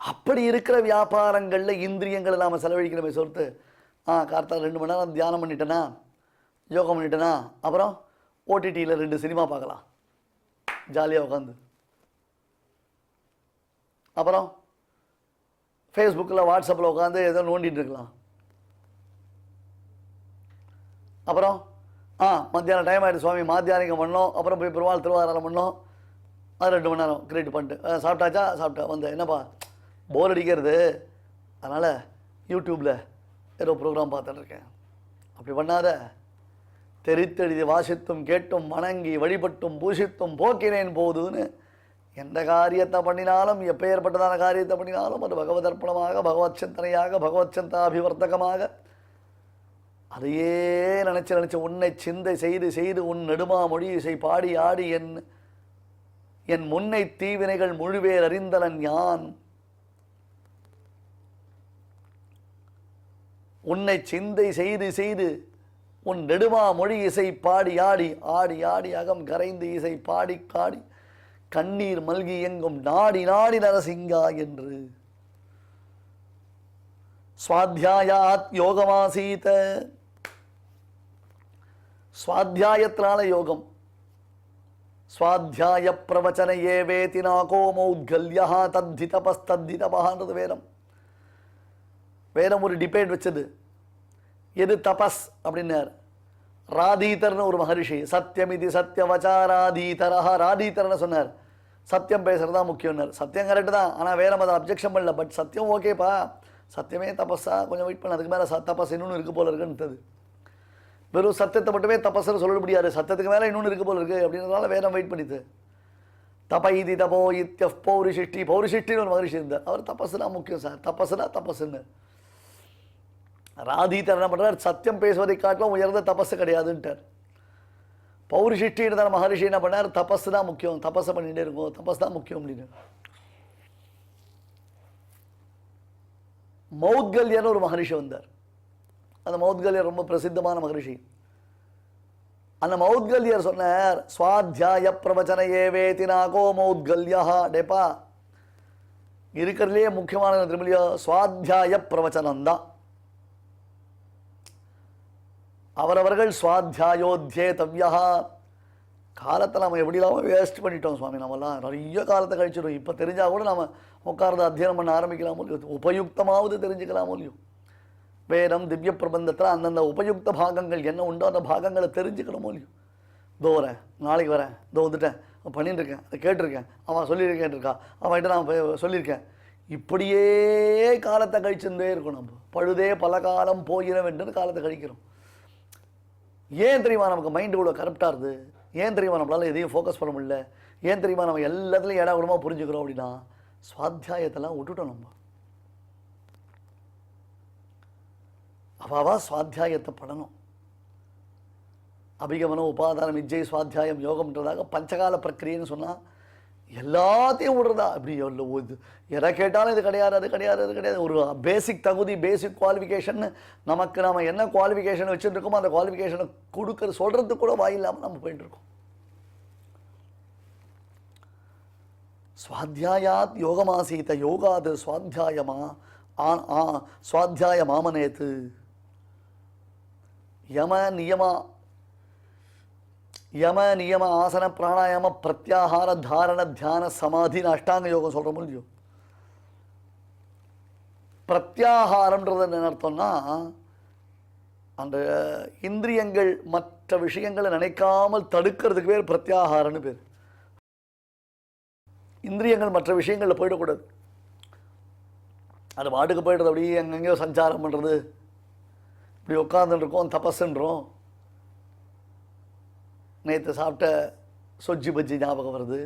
அப்படி இருக்கிற வியாபாரங்கள்ல இந்திரியங்களை நாம செலவழிக்கிறோமே சொல்லிட்டு, கார்த்தால் 2 மணி நேரம் தியானம் பண்ணிட்டேனா, யோகம் பண்ணிட்டேனா, அப்புறம் ஓடிடியில் 2 சினிமா பார்க்கலாம் ஜாலியாக உட்காந்து, அப்புறம் ஃபேஸ்புக்கில் வாட்ஸ்அப்பில் உட்காந்து ஏதோ நோண்டிட்டு இருக்கலாம், அப்புறம் மத்தியானம் டைம் ஆகிடுச்சு சுவாமி மாத்தியானிகம் பண்ணோம், அப்புறம் போய் பெருமாள் திருவாராதனம் பண்ணோம், அது 2 மணி நேரம் கிரியேட் பண்ணிட்டு சாப்பிட்டாச்சா, சாப்பிட்டா வந்து என்னப்பா போர் அடிக்கிறது, அதனால் யூடியூப்பில் ஏதோ ப்ரோக்ராம் பார்த்துட்டு இருக்கேன். அப்படி பண்ணாத. தெரித்தெழுதி வாசித்தும் கேட்டும் வணங்கி வழிபட்டும் பூசித்தும் போக்கினேன் போதுன்னு எந்த காரியத்தை பண்ணினாலும், எப்பேற்பட்டதான காரியத்தை பண்ணினாலும் அது பகவதர்ப்பணமாக, பகவத் சிந்தனையாக, பகவத் சிந்தாபிவர்த்தகமாக அதையே நினைச்சு நினைச்சு உன்னை சிந்தை செய்து செய்து உன் நெடுமா மொழி இசை பாடி ஆடி என் முன்னை தீவினைகள் முழுவேர் அறிந்தனன் யான். உன்னை சிந்தை செய்து செய்து உன் நெடுமா மொழி இசை பாடி ஆடி ஆடி ஆடி அகம் கரைந்து இசை பாடி காடி கண்ணீர் மல்கி எங்கும் நாடி நாடி நரசிங்கா என்று. ஸ்வாத்தியாயாத் யோகமாசீத, ஸ்வாத்தியாயத்தினால யோகம். ஸ்வாத்தியாய பிரவச்சன ஏவேதி நாகோ மௌத்கல்யா தத்தி தபஸ் தத்தி தபஹான்றது வேதம். வேதம் ஒரு டிபேட் வச்சது, எது தபஸ் அப்படின்னார். ராதீதர்னு ஒரு மகரிஷி, சத்தியமிதி சத்தியவச்சாராதீதரா, ராதீதர்னு சொன்னார். சத்தியம் பேசுறது தான் முக்கியம்னார். சத்தியம் கரெக்டு தான், ஆனால் வேற அதை அப்ஜெக்ஷன் பண்ணல. பட் சத்தியம் ஓகேப்பா, சத்தியமே தபஸா, கொஞ்சம் வெயிட் பண்ண, அதுக்கு மேலே தபஸ் இன்னொன்று இருக்கு போல இருக்குன்றது. வெறும் சத்தியத்தை மட்டுமே தபஸ்ன்னு சொல்ல முடியாது, சத்தியத்துக்கு மேலே இன்னொன்று இருக்கு போல இருக்கு அப்படின்றதுனால வேதம் வெயிட் பண்ணிது. தபைதி தபோ இத்யஃப் பௌரிசிஷ்டி, பௌரிசிஷ்டின்னு ஒரு மகரிஷி இருந்தார். அவர் தபஸ்னா முக்கியம் சார், தபஸ்னா தபஸ்ன்னு. ராதீதர் என்ன பண்றார், சத்தியம் பேசுவதை காட்டிலும் உயர்ந்த தபஸ் கிடையாதுன்ட்டார். பௌரிசிஷ்டின்னு மகரிஷி என்ன பண்ணார், தபஸ் தான் முக்கியம், தபஸ் பண்ணிட்டே இருக்கும், தபஸ் தான் முக்கியம் அப்படின்னு. மௌத்கல்யன்னு ஒரு மகரிஷி வந்தார். அந்த மௌத்கல்யர் ரொம்ப பிரசித்தமான மகரிஷி. அந்த மௌத்கல்யர் சொன்னார், ஸ்வாத்தியாய பிரவச்சன ஏவேதி நாகோ மௌத்கல்யா. டேப்பா இருக்கிறதுலேயே முக்கியமான திருமலியோ ஸ்வாத்தியாய பிரவச்சனம் தான். அவரவர்கள் ஸ்வாத்தியாயோத்யேதவ்யா. காலத்தை நம்ம எப்படி இல்லாமல் வேஸ்ட் பண்ணிட்டோம் சுவாமி, நம்மலாம் நிறைய காலத்தை கழிச்சிடும். இப்போ தெரிஞ்சால் கூட நம்ம உட்கார்ந்து அத்தியனம் பண்ண ஆரம்பிக்கலாமோ இல்லையோ, உபயுக்தமாவது தெரிஞ்சுக்கலாமோ இல்லையோ. வேதம் திவ்ய பிரபந்தத்தில் அந்தந்த உபயுக்த பாகங்கள் என்ன உண்டோ அந்த பாகங்களை தெரிஞ்சுக்கணுமோ இல்லையோ. இதோ வரேன், நாளைக்கு வரேன், இதோ வந்துட்டேன், பண்ணிட்டு இருக்கேன், அதை கேட்டிருக்கேன், அவன் சொல்லியிருக்கேன்ருக்கா, அவன்கிட்ட நான் சொல்லியிருக்கேன். இப்படியே காலத்தை கழிச்சுட்டே இருக்கும். நம்ம பழுதே பல காலம் போயிடும் என்று காலத்தை கழிக்கிறோம். ஏன் தெரியுமா நமக்கு மைண்டு இவ்வளோ கரெக்டாக இருக்குது? ஏன் தெரியுமா நம்மளால் எதையும் ஃபோக்கஸ் பண்ண முடியல? ஏன் தெரியுமா நம்ம எல்லாத்துலேயும் ஏடா கூடமா புரிஞ்சுக்கிறோம் அப்படின்னா சுவாத்தியாயத்தெல்லாம் விட்டுட்டோம். நம்ம அவாவா சுவாத்தியாயத்தை படணும். அபிகமனம் உபாதானம் இஜ்ஜை சுவாத்தியாயம் யோகம்ன்றதாக பஞ்சகால பிரக்கிரியன்னு சொன்னால் எல்லாத்தையும் விடுறதா அப்படி எதை கேட்டாலும் இது கிடையாது அது கிடையாது அது கிடையாது. ஒரு பேசிக் தகுதி பேசிக் குவாலிஃபிகேஷன் நமக்கு நம்ம என்ன குவாலிஃபிகேஷன் வச்சுட்டு இருக்கோமோ அந்த குவாலிஃபிகேஷனை கொடுக்கறது சொல்கிறதுக்கு கூட வாயில்லாமல் நம்ம போயிட்டுருக்கோம். சுவாத்தியாயாத் யோகமாசீத யோகாது சுவாத்தியாயமா சுவாத்தியாய மாமனேத்து யம நியம ஆசன பிராணாயாம பிரத்யாகார தாரண தியான சமாதின்னு அஷ்டாங்க யோகம் சொல்கிற முடியோ. பிரத்யாகாரம்ன்றது என்ன அர்த்தம்னா அந்த இந்திரியங்கள் மற்ற விஷயங்களை நினைக்காமல் தடுக்கிறதுக்கு பேர் பிரத்யாகாரன்னு பேர். இந்திரியங்கள் மற்ற விஷயங்களில் போயிடக்கூடாது. அது பாட்டுக்கு போய்டுறது, அப்படியே எங்கெங்கேயோ சஞ்சாரம் பண்ணுறது. இப்படி உட்காந்துருக்கோம் தபஸுன்றோம். நேற்று சாப்பிட்ட சொஜ்ஜி பஜ்ஜி ஞாபகம் வருது,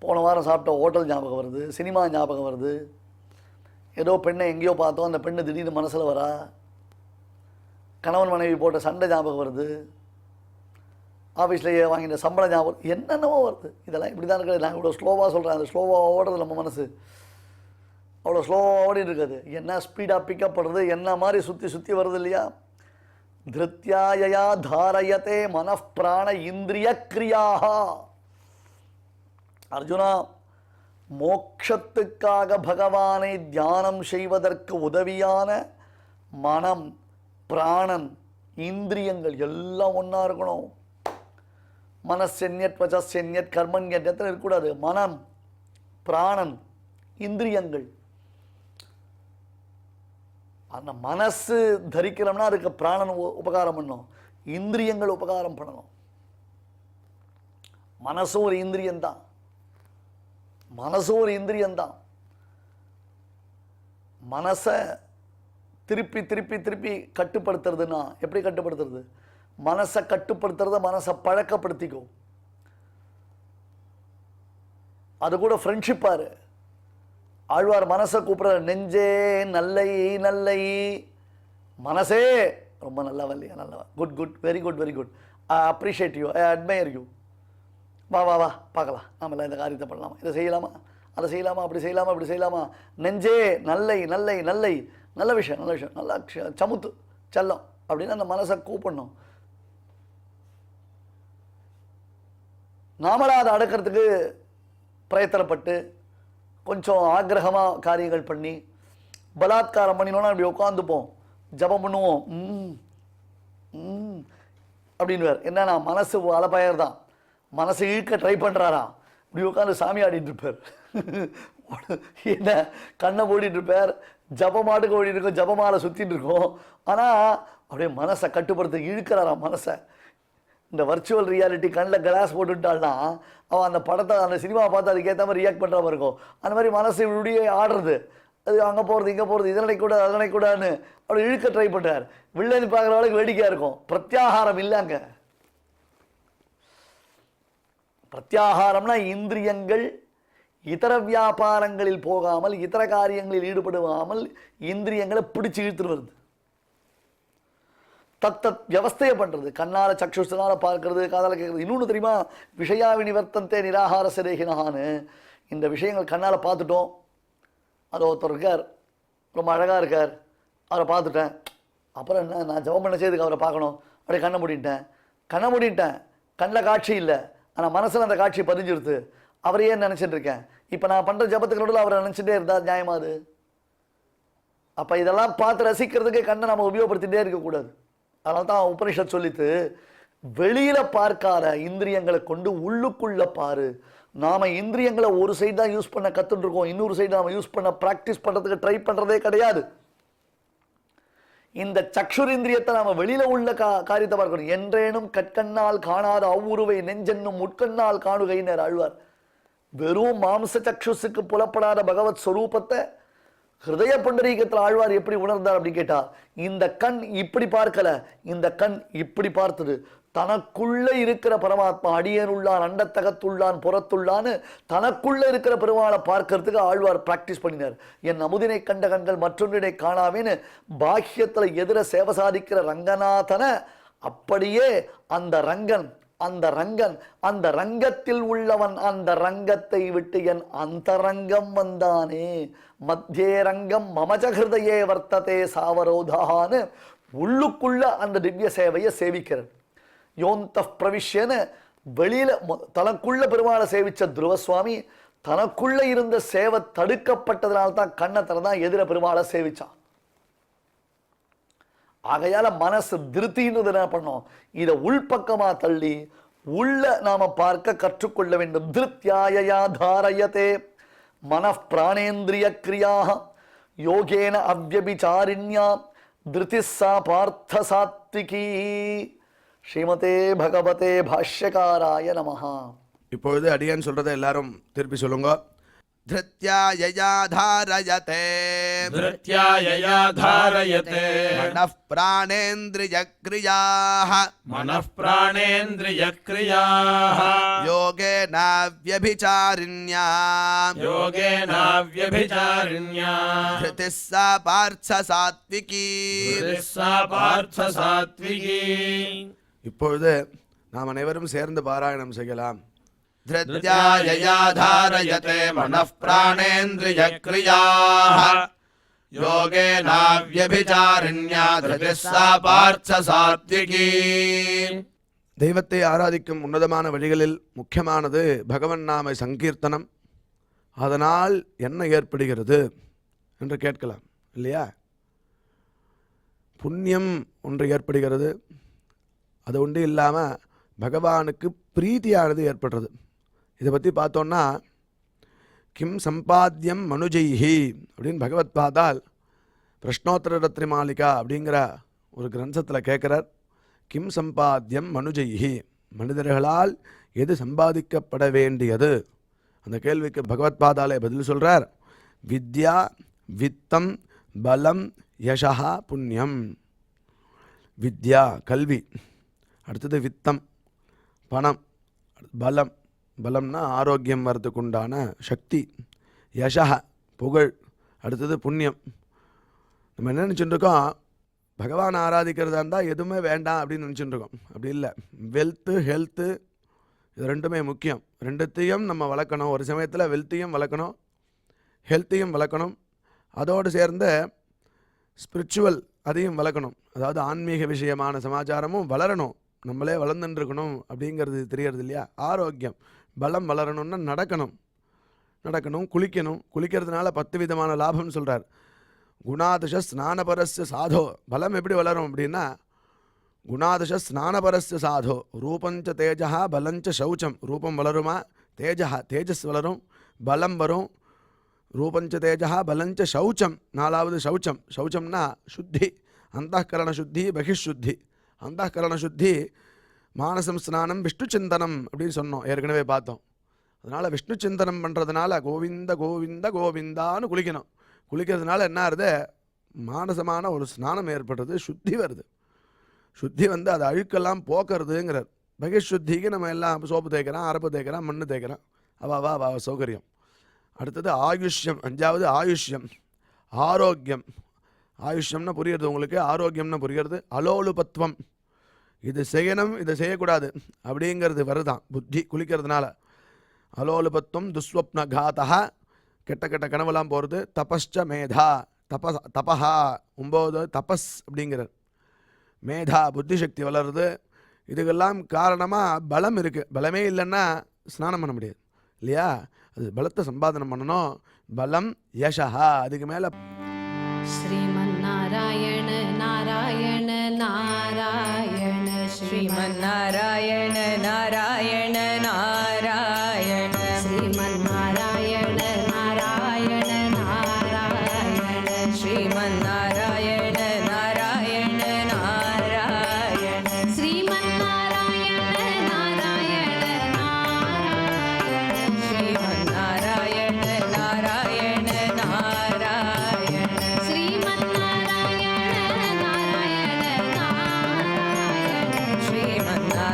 போன வாரம் சாப்பிட்ட ஹோட்டல் ஞாபகம் வருது, சினிமா ஞாபகம் வருது, ஏதோ பெண்ணை எங்கேயோ பார்த்தோம் அந்த பெண்ணு திடீர்னு மனசில் வரா, கணவன் மனைவி போட்ட சண்டை ஞாபகம் வருது, ஆஃபீஸ்லேயே வாங்கின சம்பளம் ஞாபகம், என்னென்னவோ வருது. இதெல்லாம் இப்படி தான் இருக்காது. நான் இவ்வளோ ஸ்லோவாக சொல்கிறேன், அந்த ஸ்லோவாக ஓடுறது நம்ம மனசு அவ்வளோ ஸ்லோவாக ஓடி இருக்காது. என்ன ஸ்பீடாக பிக்கப் பண்ணுறது, என்ன மாதிரி சுற்றி சுற்றி வருது இல்லையா. திருத்தியாயா தாரயத்தே மனப்பிராண இந்திரிய கிரியாக. அர்ஜுனா, மோட்சத்துக்காக பகவானை தியானம் செய்வதற்கு உதவியான மனம், பிராணன், இந்திரியங்கள் எல்லாம் ஒன்றா இருக்கணும். மனசென்யத் வச்சென்யத் கர்மன்யத் இருக்கக்கூடாது. மனம், பிராணன், இந்திரியங்கள். அந்த மனசு தரிக்கிறோம்னா அதுக்கு பிராணன் உபகாரம் பண்ணணும், இந்திரியங்கள் உபகாரம் பண்ணணும். மனசும் ஒரு இந்திரியம்தான், மனசும் ஒரு இந்திரியம்தான். மனசை திருப்பி திருப்பி திருப்பி கட்டுப்படுத்துறதுன்னா எப்படி கட்டுப்படுத்துறது? மனசை கட்டுப்படுத்துறத மனசை பழக்கப்படுத்திக்கும். அது கூட ஃப்ரெண்ட்ஷிப்பாரு. ஆழ்வார் மனசை கூப்பிட்ற, நெஞ்சே நல்லை நல்லை, மனசே ரொம்ப நல்லவன் இல்லையா, நல்லவன், good good, very good very good, I appreciate you, I admire you, வா வா வா பார்க்கலாம், நம்மளாம் இந்த காரியத்தை பண்ணலாமா, இதை செய்யலாமா, அதை செய்யலாமா, அப்படி செய்யலாமா, இப்படி செய்யலாமா, நெஞ்சே நல்லை நல்லை நல்லை, நல்ல விஷயம் நல்ல விஷயம், நல்ல சமுத்து செல்லம் அப்படின்னு அந்த மனசை கூப்பிடணும். நாமளாக அதை அடக்கிறதுக்கு பிரயத்தனப்பட்டு கொஞ்சம் ஆக்கிரகமாக காரியங்கள் பண்ணி பலாத்காரம் பண்ணினோன்னா அப்படி உட்காந்துப்போம், ஜபம் பண்ணுவோம், அப்படின்னு வேறு. என்னன்னா மனசு அலப்பயர் தான், மனசு இழுக்க ட்ரை பண்ணுறாரா, இப்படி உட்காந்து சாமி ஆடிட்டு இருப்பார். என்ன கண்ணை ஓடிட்டு இருப்பார், ஜபமாட்டுக்கு ஓடிட்டு இருக்கோம், ஜபமாலை சுற்றிட்டு இருக்கோம். ஆனால் அப்படியே மனசை கட்டுப்படுத்த இழுக்கிறாராம் மனசை. இந்த வர்ச்சுவல் ரியாலிட்டி கண்ணில் கிளாஸ் போட்டுட்டாள்னா அவன் அந்த படத்தை அந்த சினிமாவை பார்த்து அதுக்கேற்ற மாதிரி ரியாக்ட் பண்ணுற மாதிரி இருக்கும். அந்த மாதிரி மனசு இப்படியே ஆடுறது, அது அங்கே போகிறது இங்கே போகிறது, இதனை கூட அதனை கூடாதுன்னு அப்படி இழுக்க ட்ரை பண்ணுறார். வில்லனி பார்க்குற அளவுக்கு வேடிக்கையாக இருக்கும். பிரத்யாகாரம் இல்லைங்க. பிரத்யாகாரம்னா இந்திரியங்கள் இதர வியாபாரங்களில் போகாமல், இதர காரியங்களில் ஈடுபடுவாமல் இந்திரியங்களை பிடிச்சி இழுத்துட்டு வருது. தத்தத் வியவஸ்தையை பண்ணுறது, கண்ணால் சக்ஷுஷனால் பார்க்கறது, காதால் கேட்குறது. இன்னொன்று தெரியுமா, விஷயா வினிவர்த்தந்தே நிராகார சிரேகினான்னு. இந்த விஷயங்கள் கண்ணால் பார்த்துட்டோம், அது ஒருத்தர் இருக்கார் ரொம்ப அழகாக இருக்கார், அவரை பார்த்துட்டேன், அப்புறம் என்ன, நான் ஜபம் பண்ண செய்துக்கு அவரை பார்க்கணும், அப்படியே கண்ணை மூடிட்டேன், கண்ணில் காட்சி இல்லை, ஆனால் மனசில் அந்த காட்சி பதிஞ்சிருது, அவரையே நினச்சிட்டு இருக்கேன். இப்போ நான் பண்ணுற ஜபத்துக்கு நடுவில் அவரை நினச்சிட்டே இருந்தால் நியாயமா அது? அப்போ இதெல்லாம் பார்த்து ரசிக்கிறதுக்கு கண்ணை நம்ம உபயோகப்படுத்திகிட்டே இருக்கக்கூடாது. அதனால தான் உபனிஷத் சொல்லித்து, வெளியில பார்க்காத இந்திரியங்களை கொண்டு உள்ளுக்குள்ள பாரு. நாம இந்திரியங்களை ஒரு சைடு தான் யூஸ் பண்ண கத்துட்டு இருக்கோம், இன்னொரு சைடு நாம யூஸ் பண்ண பிராக்டிஸ் பண்றதுக்கு ட்ரை பண்றதே கிடையாது. இந்த சக்ஷுர் இந்திரியத்தை நாம வெளியில உள்ள காரியத்தை பார்க்கணும். என்றேனும் கற்கண்ணால் காணாத அவ்வுருவை நெஞ்சென்னும் முட்கண்ணால் காணுகையினர் ஆழ்வார். வெறும் மாம்ச சக்ஷுஸுக்கு புலப்படாத பகவத் ஸ்வரூபத்தை ஹிருதய புண்டரீகத்தில் ஆழ்வார் எப்படி உணர்ந்தார் அப்படின்னு கேட்டா, இந்த கண் இப்படி பார்க்கல, இந்த கண் இப்படி பார்த்தது, தனக்குள்ள இருக்கிற பரமாத்மா, அடியனுள்ளான் அண்டத்தகத்துள்ளான் புறத்துள்ளான்னு தனக்குள்ள இருக்கிற பெருமாளை பார்க்கறதுக்கு ஆழ்வார் பிராக்டிஸ் பண்ணினார். என் அமுதினை கண்ட கண்கள் மற்றொன்றினை காணாமேன்னு பாஹ்யத்துல எதிர சேவை சாதிக்கிற ரங்கநாதனை அப்படியே அந்த ரங்கன் அந்த ரங்கத்தில் உள்ளவன் அந்த ரங்கத்தை விட்டு என் அந்தரங்கம் வந்தானே, மத்தியே ரங்கம் மமஜ ஹிருதயே வர்த்ததே சாவரோதான்னு உள்ளுக்குள்ள அந்த திவ்ய சேவையை சேவிக்கிறார். யோந்த பிரவிஷ்யன்னு வெளியில தனக்குள்ள பெருமாளை சேவிச்ச துருவசுவாமி தனக்குள்ள இருந்த சேவை தடுக்கப்பட்டதுனால்தான் கண்ணை திறந்தான் எதிர பெருமாளை சேவிச்சான். ஆகையால மனசு திருப்தின்றது என்ன பண்ணோம், இதை உள்பக்கமா தள்ளி உள்ள நாம பார்க்க கற்றுக்கொள்ள வேண்டும். திருப்தியாயா தாரயதே மனః பிராணேந்திரிய கிரியாக யோகேன அவ்யபிசாரிண்யா திருதிஸ்ஸா பார்த்த சாத்விகி. ஸ்ரீமதே பகவதே பாஷ்யகாராய நமஹா. இப்பொழுது அடியான் சொல்றதை எல்லாரும் திருப்பி சொல்லுங்க. धृत्यायया धारयते धृत्यायया धारयते मनः प्राणेन्द्रियक्रियाः मनः प्राणेन्द्रियक्रियाः योगेनाव्यभिचारिण्या योगेनाव्यभिचारिण्या धृतिः सा पार्थ सात्विकी. धृतिः सा पार्थ सात्विकी. இப்பொழுது நாம் அனைவரும் சேர்ந்து பாராயணம் செய்யலாம். धृत्यायया धारयते मनः प्राणेन्द्रियक्रियाः योगेनाव्यभिचारिण्या धृतिः सा पार्थ सात्विकी. தெய்வத்தை ஆராதிக்கும் உன்னதமான வழிகளில் முக்கியமானது பகவன் நாம சங்கீர்த்தனம். அதனால் என்ன ஏற்படுகிறது என்று கேட்கலாம் இல்லையா? புண்ணியம் ஒன்று ஏற்படுகிறது. அது ஒன்று இல்லாமல் பகவானுக்கு பிரீத்தியானது ஏற்படுறது. இதை பற்றி பார்த்தோன்னா கிம் சம்பாத்தியம் மனுஜைஹி அப்படின்னு பகவத் பாதால் பிரஷ்னோத்தர ரத்ரி மாலிகா அப்படிங்கிற ஒரு கிரந்தத்தில் கேட்குறார். கிம் சம்பாத்தியம் மனுஜைஹி, மனிதர்களால் எது சம்பாதிக்கப்பட வேண்டியது? அந்த கேள்விக்கு பகவத் பாதாலே பதில் சொல்கிறார். வித்யா வித்தம் பலம் யசா புண்ணியம். வித்யா கல்வி, அடுத்தது வித்தம் பணம், பலம் பலம்னா ஆரோக்கியம் வரதுக்கு உண்டான சக்தி, யசா புகழ், அடுத்தது புண்ணியம். நம்ம என்ன நினச்சிட்டு இருக்கோம், பகவான் ஆராதிக்கிறதா இருந்தால் எதுவுமே வேண்டாம் அப்படின்னு நினச்சிட்டு இருக்கோம். அப்படி இல்லை. வெல்த்து ஹெல்த்து இது ரெண்டுமே முக்கியம். ரெண்டுத்தையும் நம்ம வளர்க்கணும். ஒரு சமயத்தில் வெல்த்தையும் வளர்க்கணும், ஹெல்த்தையும் வளர்க்கணும். அதோடு சேர்ந்து ஸ்பிரிச்சுவல் அதையும் வளர்க்கணும். அதாவது ஆன்மீக விஷயமான சமாச்சாரமும் வளரணும். நம்மளே வளர்ந்துட்டுருக்கணும் அப்படிங்கிறது தெரியறது இல்லையா? ஆரோக்கியம் பலம் வளரணும்னா நடக்கணும், குளிக்கணும். குளிக்கிறதுனால 10 விதமான லாபம்னு சொல்கிறார். குணாதிஷ ஸ்நானபரஸ்ய சாதோ. பலம் எப்படி வளரும் அப்படின்னா குணாதிஷ ஸ்நானபரஸ்ய சாதோ ரூபஞ்ச தேஜா பலஞ்ச சௌச்சம். ரூபம் வளருமா? தேஜஸ் வளரும், பலம் வரும். ரூபஞ்ச தேஜா பலஞ்ச சௌச்சம். 4வது சௌச்சம். சௌச்சம்னா சுத்தி, அந்தःகரண சுத்தி பகிஷுத்தி. அந்தःகரண சுத்தி மானசம் ஸ்நானம் விஷ்ணு சிந்தனம் அப்படின்னு சொன்னோம், ஏற்கனவே பார்த்தோம். அதனால் விஷ்ணு சிந்தனம் பண்ணுறதுனால கோவிந்த கோவிந்த கோவிந்தான்னு குளிக்கணும். குளிக்கிறதுனால என்ன ஆகுது, மானசமான ஒரு ஸ்நானம் ஏற்படுறது, சுத்தி வருது. சுத்தி வந்து அது அழுக்கெல்லாம் போக்குறதுங்கிறார். பகிஷுத்திக்கு நம்ம எல்லாம் சோப்பு தேய்க்கிறோம், அரப்பு தேய்க்கிறோம், மண்ணு தேய்க்கிறோம், அவா சௌகரியம். அடுத்தது ஆயுஷ்யம். 5வது ஆயுஷ்யம், ஆரோக்கியம். ஆயுஷ்யம்னா புரியுறது உங்களுக்கு, ஆரோக்கியம்னா புரியுறது. அலோலுபத்துவம், இது செய்யணும் இதை செய்யக்கூடாது அப்படிங்கிறது வருதான் புத்தி குளிக்கிறதுனால. அலோலுபத்துவம் துஸ்வப்ன காத்தா, கெட்ட கெட்ட கனவெல்லாம் போகிறது. தபஸ்ச மேதா, தபஹா 9 தபஸ் அப்படிங்கிறார். மேதா புத்தி சக்தி வளருது. இதுக்கெல்லாம் காரணமாக பலம் இருக்குது. பலமே இல்லைன்னா ஸ்நானம் பண்ண முடியாது இல்லையா? அது பலத்தை சம்பாதனம் பண்ணணும். பலம் யசா, அதுக்கு மேலே श्रीमन्नारायण नारायण नारायण श्रीमन्नारायण नारायण नारायण श्रीमन्नारायण नारायण नारायण श्रीमन्नारायण नारायण नारायण श्रीमन्नारायण नारायण नारायण श्रीमन्नारायण नारायण नारायण श्रीमन्नारायण नारायण नारायण श्रीमन्नारायण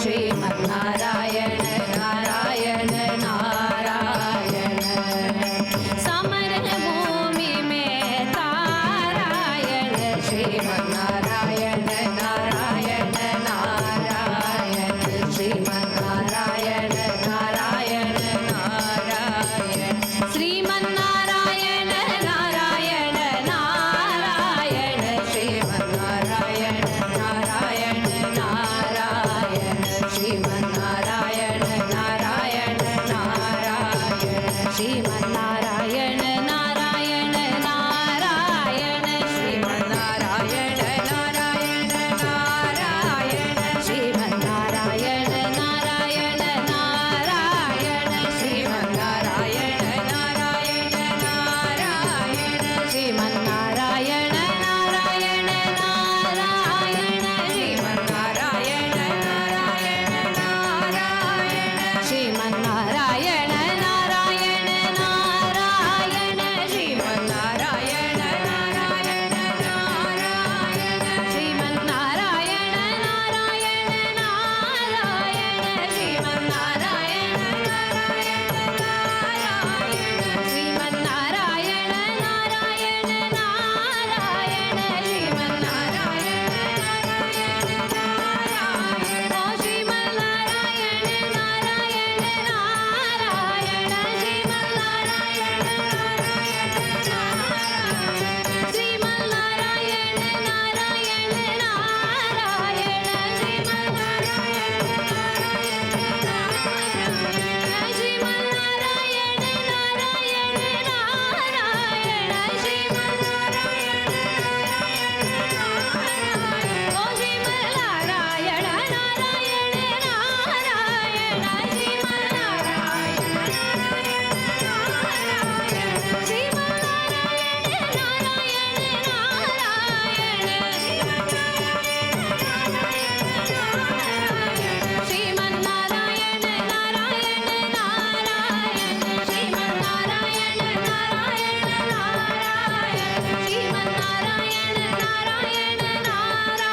श्रीमन्नारायण नारायण नारायण समर भूमि में तारायण श्रीमन्नारायण नारायण नारायण श्रीमन्नारायण नारायण नारायण श्रीमन्नारायण नारायण नारायण श्रीमन्नारायण नारायण नारायण श्रीमन्नारायण नारायण नारायण श्रीमन्नारायण नारायण नारायण श्रीमन्नारायण नारायण नारायण श्रीमन्नारायण नारायण नारायण श्रीमन्नारायण नारायण नारायण श्रीमन्नारायण नारायण नारायण श्रीमन्नारायण नारायण नारायण श्रीमन्नारायण नारायण नारायण श्रीमन्नारायण नारायण नारायण श्रीमन्नारायण नारायण नारायण श्रीमन्नारायण नारायण नारायण श्रीमन्नारायण नारायण नारायण श्रीमन्नारायण नारायण ओ श्रीमन्नारायण नारायण नारायण श्रीमन्नारायण नारायण श्रीमन्नारायण नारायण नारायण श्रीमन्नारायण नारायण नारायण श्रीमन्नारायण ओ श्रीमन्नारायण नारायण नारायण श्रीमन्नारायण नारायण श्रीमन्नारायण नारायण श्रीमन्नारायण नारायण नारायण श्रीमन्नारायण नारायण नारायण श्रीमन्नारायण नारायण नारायण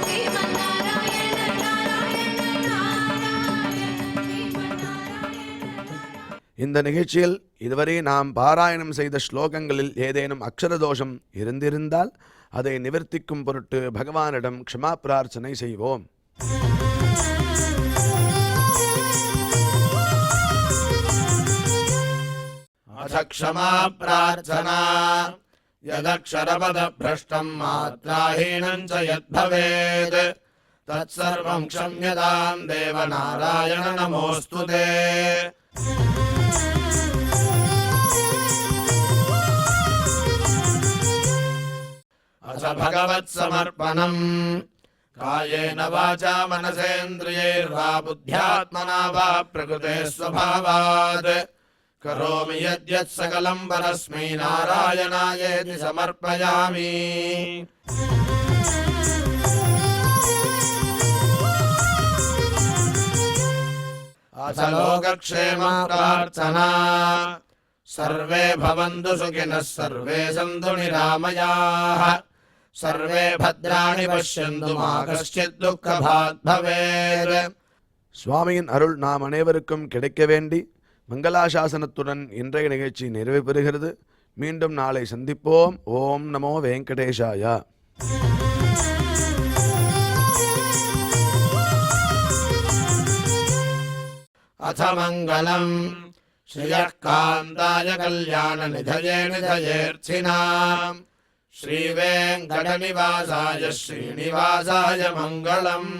श्रीमन्नारायण नारायण नारायण श्रीमन्नारायण இந்த நிகழ்ச்சியில் இதுவரை நாம் பாராயணம் செய்த ஸ்லோகங்களில் ஏதேனும் அக்ஷர தோஷம் இருந்திருந்தால் அதை நிவர்த்திக்கும் பொருட்டு பகவானிடம் க்ஷமா பிரார்த்தனை செய்வோம். अथ क्षमा प्रार्थना यदक्षरपदभ्रष्टं मात्राहीनं च यद्भवेत् तत्सर्वं क्षम्यतां देवनारायण नमोऽस्तु ते। अथ भगवत्समर्पणम् कायेन वाचा मनसेन्द्रियैर्वा बुद्ध्यात्मना वा प्रकृते स्वभावात् करोमि यद्यत् सकलं परस्मै नारायणायेति समर्पयामि। अथ लोकक्षेम प्रार्थना सर्वे भवन्तु सुखिनः सर्वे सन्तु निरामयाः सर्वे भद्राणि पश्यन्तु मा कश्चित् दुःखभाग् भवेत्। சுவாமியின் அருள் நாம் அனைவருக்கும் கிடைக்க வேண்டி மங்களாசாசனத்துடன் இன்றைய நிகழ்ச்சி நிறைவு பெறுகிறது. மீண்டும் நாளை சந்திப்போம். ஓம் நமோ வெங்கடேஷாய. अथ मङ्गलम् श्रियः कान्ताय कल्याणनिधये निधयेऽर्थिनाम् श्रीवेङ्कटनिवासाय श्रीनिवासाय मङ्गलम्।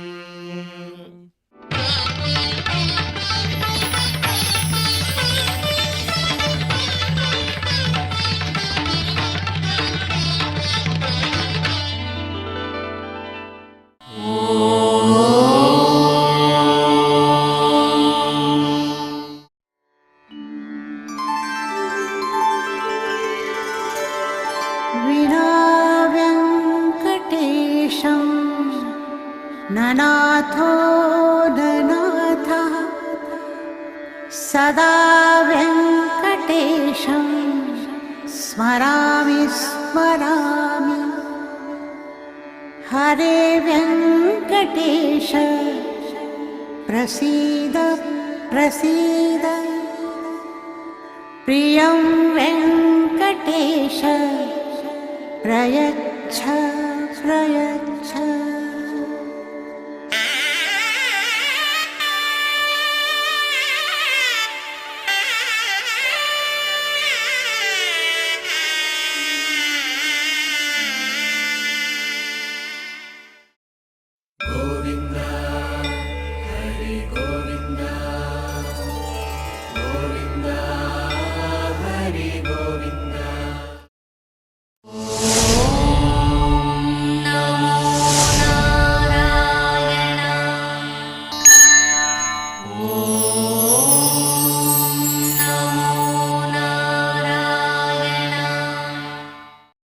सदा वेङ्कटेशं स्मरामि स्मरामि हरे वेङ्कटेश प्रसीद प्रसीद प्रियं वेङ्कटेश प्रयच्छ प्रयच्छ